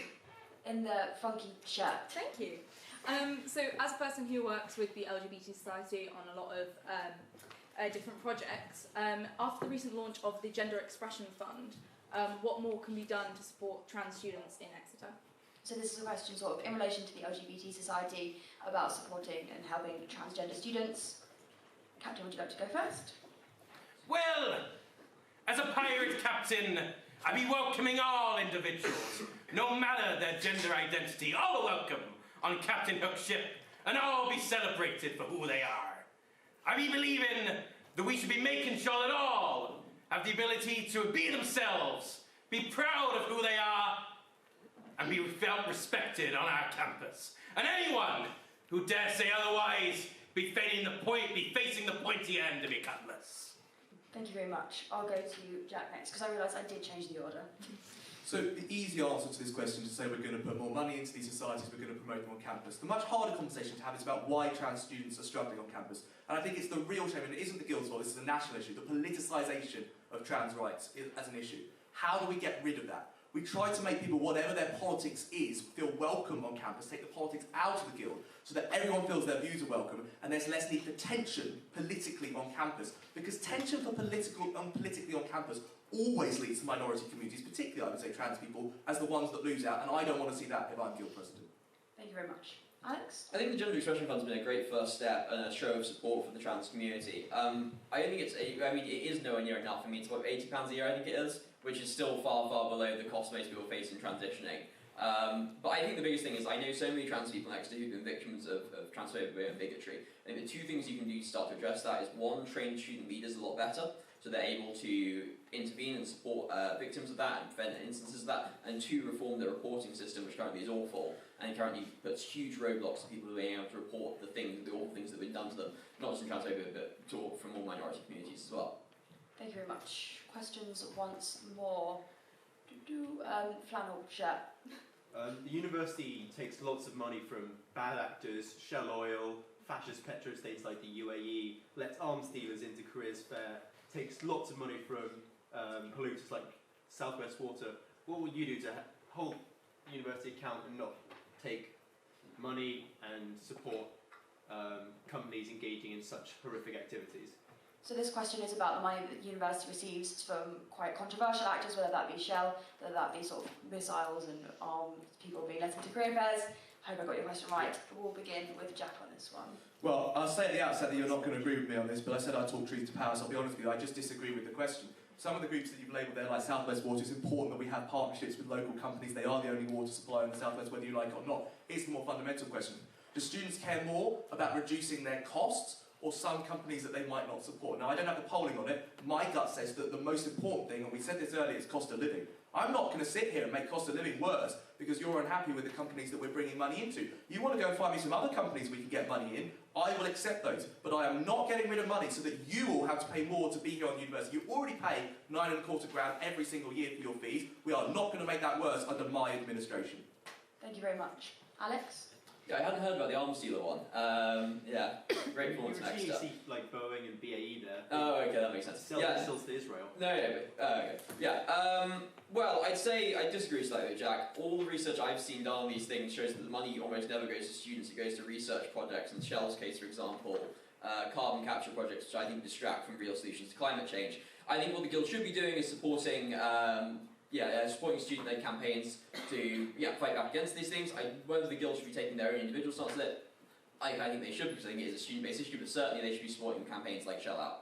In the funky shirt. Thank you. So as a person who works with the LGBT Society on a lot of different projects, after the recent launch of the Gender Expression Fund, what more can be done to support trans students in Exeter? So this is a question sort of in relation to the LGBT Society about supporting and helping transgender students. Captain, would you like to go first? Well, as a pirate captain, I be welcoming all individuals, no matter their gender identity. All are welcome on Captain Hook's ship, and all be celebrated for who they are. I be believing that we should be making sure that all have the ability to be themselves, be proud of who they are, and be felt respected on our campus. And anyone who dare say otherwise be facing the pointy end to be cutlass. Thank you very much. I'll go to Jack next, because I realised I did change the order. So the easy answer to this question is to say we're going to put more money into these societies, we're going to promote them on campus. The much harder conversation to have is about why trans students are struggling on campus. And I think it's the real shame, and it isn't the Guild's fault, this is a national issue, the politicisation of trans rights as an issue. How do we get rid of that? We try to make people, whatever their politics is, feel welcome on campus, take the politics out of the Guild, so that everyone feels their views are welcome, and there's less need for tension politically on campus. Because tension politically on campus always leads to minority communities, particularly, I would say, trans people, as the ones that lose out, and I don't want to see that if I'm Guild President. Thank you very much. Alex? I think the Gender Expression Fund's been a great first step and a show of support for the trans community. I don't think it is nowhere near enough. I mean, it's about £80 a year, I think it is, which is still far, far below the cost most people face in transitioning. But I think the biggest thing is I know so many trans people in Exeter who've been victims of transphobia and bigotry. I think the two things you can do to start to address that is, one, train student leaders a lot better, so they're able to intervene and support victims of that and prevent instances of that, and two, reform the reporting system, which currently is awful, and currently puts huge roadblocks to people being able to report the awful things that have been done to them, not just in transphobia, but from all minority communities as well. Thank you very much. Questions once more. Flannel shirt. The university takes lots of money from bad actors, Shell Oil, fascist petrostates like the UAE, lets arms dealers into careers fair, takes lots of money from polluters like Southwest Water. What would you do to hold the university account and not take money and support companies engaging in such horrific activities? So this question is about the money that the university receives from quite controversial actors, whether that be Shell, whether that be sort of missiles and armed people being let into career fairs. I hope I got your question right. We'll begin with Jack on this one. Well, I'll say at the outset that you're not going to agree with me on this, but I said I'd talk truth to power, so I'll be honest with you, I just disagree with the question. Some of the groups that you've labelled there, like Southwest Water, it's important that we have partnerships with local companies. They are the only water supplier in the Southwest, whether you like it or not. It's the more fundamental question. Do students care more about reducing their costs, or some companies that they might not support? Now, I don't have the polling on it. My gut says that the most important thing, and we said this earlier, is cost of living. I'm not going to sit here and make cost of living worse because you're unhappy with the companies that we're bringing money into. You want to go and find me some other companies we can get money in, I will accept those. But I am not getting rid of money so that you all have to pay more to be here on university. You already pay £9.25 every single year for your fees. We are not going to make that worse under my administration. Thank you very much. Alex? Yeah, I hadn't heard about the arms dealer one. Yeah, great performance next You up. see like Boeing and BAE there. Oh, okay, that makes sense. Sells to Israel. No, okay. Yeah. Well, I'd say I disagree slightly with Jack. All the research I've seen done on these things shows that the money almost never goes to students. It goes to research projects. In Shell's case, for example, carbon capture projects, which I think distract from real solutions to climate change. I think what the Guild should be doing is supporting student-led campaigns to fight back against these things. Whether the Guild should be taking their own individual stance on it, I think they should, because I think it is a student-based issue, but certainly they should be supporting campaigns like Shell Out.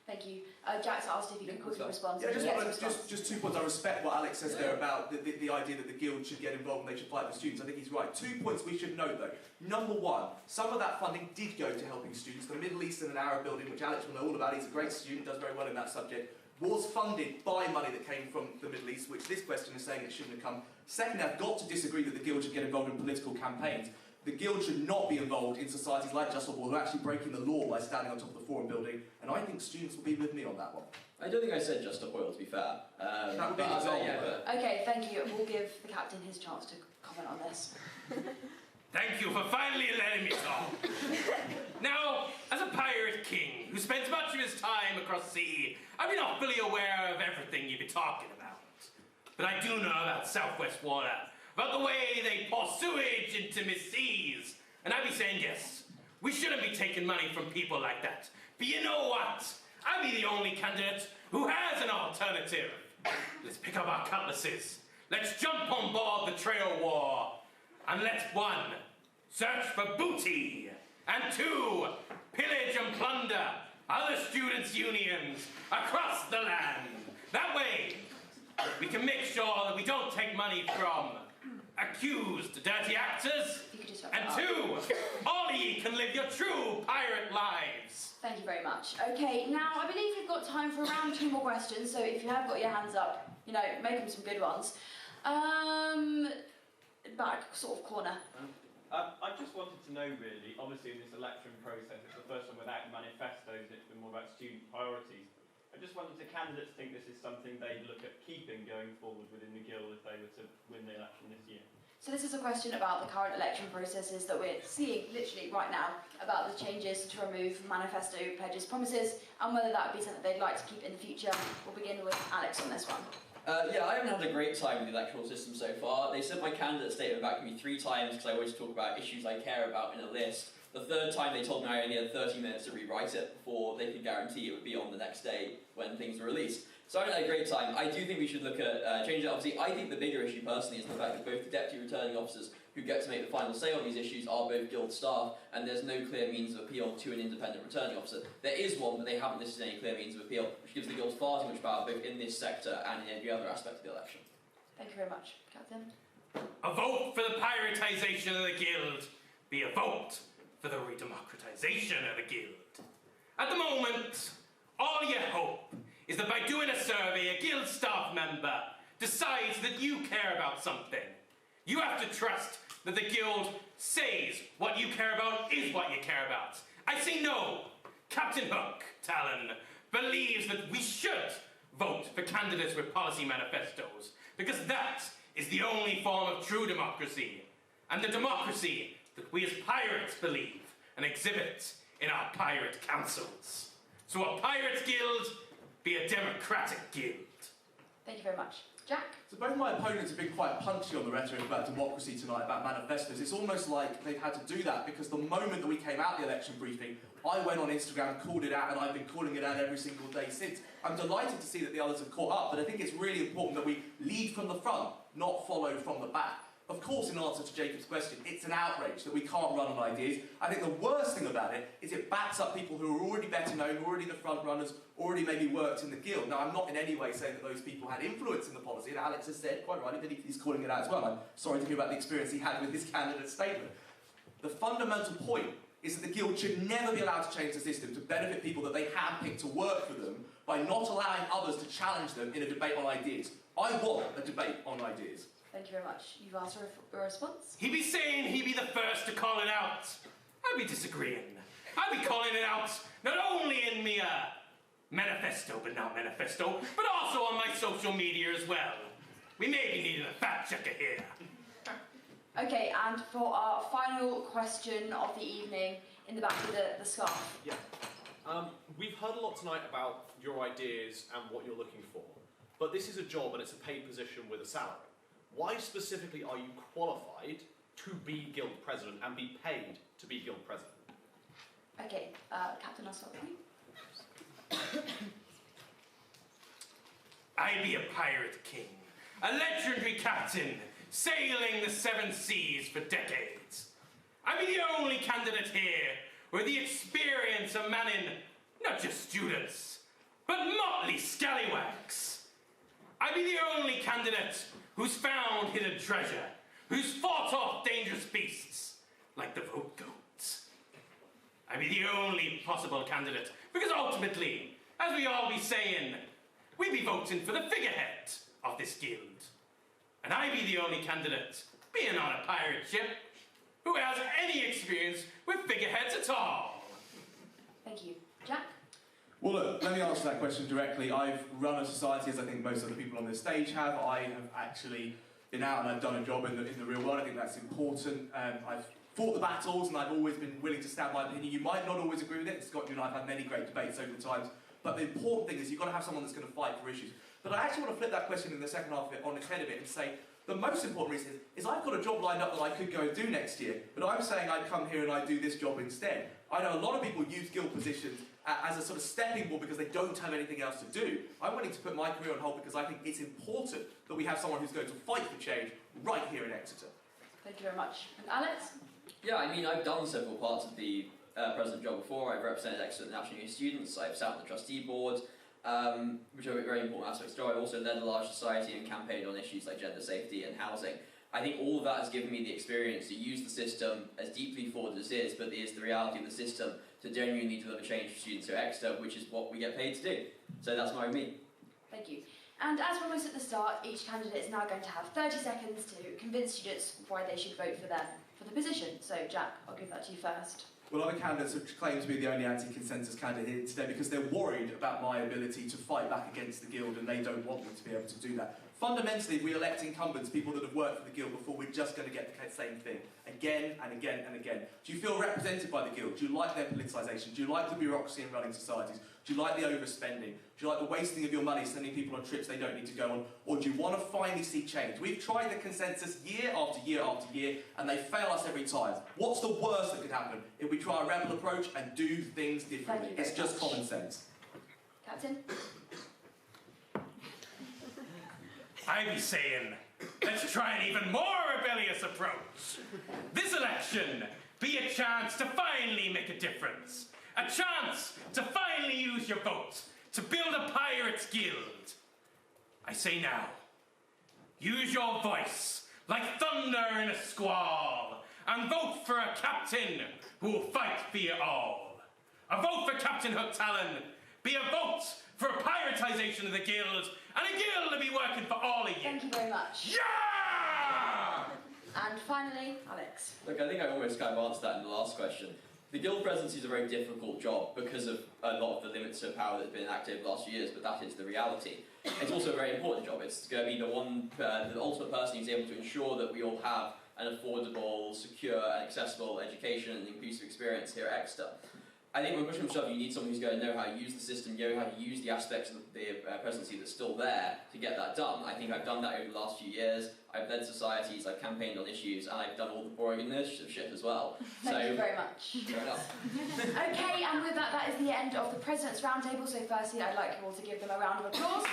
Thank you. Jack's asked if you can quickly respond. Yeah, just 2 points. I respect what Alex says there about the idea that the Guild should get involved and they should fight for students. I think he's right. 2 points we should note though. Number one, some of that funding did go to helping students. The Middle Eastern and Arab building, which Alex will know all about, he's a great student, does very well in that subject, was funded by money that came from the Middle East, which this question is saying it shouldn't have come. Secondly, I've got to disagree that the Guild should get involved in political campaigns. The Guild should not be involved in societies like Just Stop Oil who are actually breaking the law by standing on top of the Forum building, and I think students will be with me on that one. I don't think I said Just Stop Oil, to be fair. That would be an example. Okay, thank you. We'll give the captain his chance to comment on this. Thank you for finally letting me talk. Now, as a pirate king who spends much of his time across sea, I'm not fully aware of everything you'd be talking about. But I do know about Southwest Water, about the way they pour sewage into Miss Seas. And I'd be saying, yes, we shouldn't be taking money from people like that. But you know what? I'll be the only candidate who has an alternative. Let's pick up our cutlasses. Let's jump on board the trail war. And let's 1, search for booty. And 2, pillage and plunder other students' unions across the land. That way, we can make sure that we don't take money from accused dirty actors, and 2, all of ye can live your true pirate lives. Thank you very much. Okay, now I believe we've got time for around 2 more questions, so if you have got your hands up, you know, make them some good ones. Back sort of corner. I just wanted to know, really, obviously in this election process, it's the first one without manifestos, and it's been more about student priorities. I just wanted the candidates think this is something they'd look at keeping going forward within the Guild if they were to win the election this year. So this is a question about the current election processes that we're seeing literally right now, about the changes to remove manifesto pledges, promises, and whether that would be something they'd like to keep in the future. We'll begin with Alex on this one. Yeah, I haven't had a great time with the electoral system so far. They sent my candidate statement back to me 3 times because I always talk about issues I care about in a list. The 3rd time they told me I only had 30 minutes to rewrite it before they could guarantee it would be on the next day when things were released. So I haven't had a great time. I do think we should look at changing it. Obviously, I think the bigger issue personally is the fact that both the deputy returning officers who get to make the final say on these issues are both Guild staff, and there's no clear means of appeal to an independent returning officer. There is one, but they haven't listed any clear means of appeal, which gives the Guild far too much power both in this sector and in every other aspect of the election. Thank you very much. Captain? A vote for the piratisation of the Guild be a vote for the redemocratisation of the Guild. At the moment, all you hope is that by doing a survey, a Guild staff member decides that you care about something. You have to trust that the Guild says what you care about is what you care about. I say no. Captain Hook, Talon, believes that we should vote for candidates with policy manifestos, because that is the only form of true democracy, and the democracy that we as pirates believe and exhibit in our pirate councils. So a pirates guild be a democratic guild. Thank you very much. Jack? So both my opponents have been quite punchy on the rhetoric about democracy tonight, about manifestos. It's almost like they've had to do that because the moment that we came out the election briefing, I went on Instagram, called it out, and I've been calling it out every single day since. I'm delighted to see that the others have caught up, but I think it's really important that we lead from the front, not follow from the back. Of course, in answer to Jacob's question, it's an outrage that we can't run on ideas. I think the worst thing about it is it backs up people who are already better known, already the front runners, already maybe worked in the Guild. Now, I'm not in any way saying that those people had influence in the policy, and Alex has said, quite rightly, that he's calling it out as well. I'm sorry to hear about the experience he had with his candidate statement. The fundamental point is that the Guild should never be allowed to change the system to benefit people that they handpick to work for them by not allowing others to challenge them in a debate on ideas. I want a debate on ideas. Thank you very much. You've asked for a response? He be saying he be the first to call it out. I be disagreeing. I be calling it out not only in me manifesto, but not manifesto, but also on my social media as well. We may be needing a fact checker here. Okay, and for our final question of the evening, in the back of the scarf. Yeah. We've heard a lot tonight about your ideas and what you're looking for, but this is a job and it's a paid position with a salary. Why specifically are you qualified to be Guild President and be paid to be Guild President? Okay, Captain, I'll start with you. I be a pirate king, a legendary captain, sailing the 7 seas for decades. I be the only candidate here with the experience of manning not just students, but motley scallywags. I be the only candidate who's found hidden treasure, who's fought off dangerous beasts, like the vote goats. I be the only possible candidate, because ultimately, as we all be saying, we be voting for the figurehead of this guild. And I be the only candidate, being on a pirate ship, who has any experience with figureheads at all. Thank you. Jack? Well, look, let me answer that question directly. I've run a society, as I think most of the people on this stage have. I have actually been out and I've done a job in the real world. I think that's important. I've fought the battles and I've always been willing to stand by my opinion. You might not always agree with it. Scott, you and I have had many great debates over the times. But the important thing is you've got to have someone that's going to fight for issues. But I actually want to flip that question in the second half of it on its head a bit and say, the most important reason is I've got a job lined up that I could go and do next year, but I'm saying I'd come here and I'd do this job instead. I know a lot of people use Guild positions as a sort of stepping board because they don't have anything else to do. I'm willing to put my career on hold because I think it's important that we have someone who's going to fight for change right here in Exeter. Thank you very much. And Alex? Yeah, I mean, I've done several parts of the president job before. I've represented Exeter National Youth Students. I've sat on the trustee board, which are very important aspects of the job. I've also led a large society and campaigned on issues like gender safety and housing. I think all of that has given me the experience to use the system as deeply flawed as it is, but it is the reality of the system to genuinely deliver change for students here at Exeter, which is what we get paid to do. So that's my me. Thank you. And as promised at the start, each candidate is now going to have 30 seconds to convince students why they should vote for them for the position. So Jack, I'll give that to you first. Well, other candidates have claimed to be the only anti-consensus candidate here today because they're worried about my ability to fight back against the Guild and they don't want me to be able to do that. Fundamentally, if we elect incumbents, people that have worked for the Guild before, we're just going to get the same thing again and again and again. Do you feel represented by the Guild? Do you like their politicisation? Do you like the bureaucracy in running societies? Do you like the overspending? Do you like the wasting of your money sending people on trips they don't need to go on? Or do you want to finally see change? We've tried the consensus year after year after year and they fail us every time. What's the worst that could happen if we try a rebel approach and do things differently? It's just common sense. Captain? I be saying, let's try an even more rebellious approach. This election be a chance to finally make a difference. A chance to finally use your vote to build a pirates guild. I say now, use your voice like thunder in a squall and vote for a captain who will fight for you all. A vote for Captain Hook Talon be a vote for a piratisation of the guild and a guild to be working for all of you. Thank you very much. Yeah! And finally, Alex. Look, I think I almost kind of answered that in the last question. The Guild presidency is a very difficult job because of a lot of the limits of power that have been enacted over the last few years, but that is the reality. It's also a very important job. It's going to be the ultimate person who's able to ensure that we all have an affordable, secure and accessible education and inclusive experience here at Exeter. I think when push comes to shove, you need someone who's going to know how to use the system, know how to use the aspects of the presidency that's still there to get that done. I think I've done that over the last few years. I've led societies, I've campaigned on issues, and I've done all the boring initiative shit as well. Thank you very much. Fair enough. Okay, and with that, that is the end of the President's Roundtable. So firstly, I'd like you all to give them a round of applause.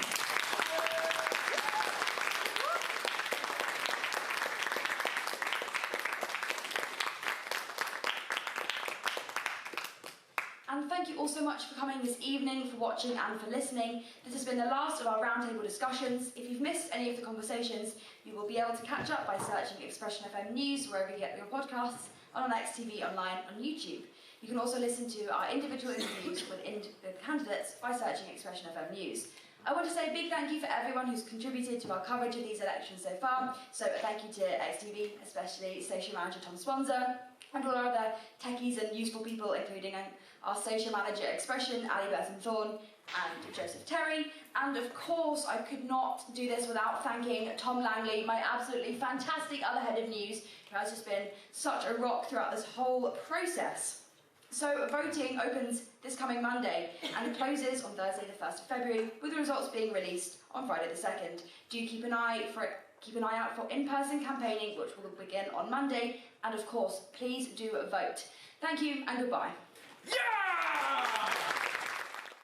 And thank you all so much for coming this evening, for watching and for listening. This has been the last of our roundtable discussions. If you've missed any of the conversations, you will be able to catch up by searching XpressionFM News wherever you get your podcasts, and on XTV Online on YouTube. You can also listen to our individual interviews with candidates by searching XpressionFM News. I want to say a big thank you for everyone who's contributed to our coverage of these elections so far. So a thank you to XTV, especially Station Manager Tom Swanser, and all our other techies and useful people, including our Social Manager at Expression, Ali Thorne, and Joseph Terry. And of course, I could not do this without thanking Tom Langley, my absolutely fantastic other head of news, who has just been such a rock throughout this whole process. So voting opens this coming Monday and it closes on Thursday the 1st of February, with the results being released on Friday the 2nd. Do keep an eye out for in-person campaigning, which will begin on Monday, and of course, please do vote. Thank you and goodbye. Yeah!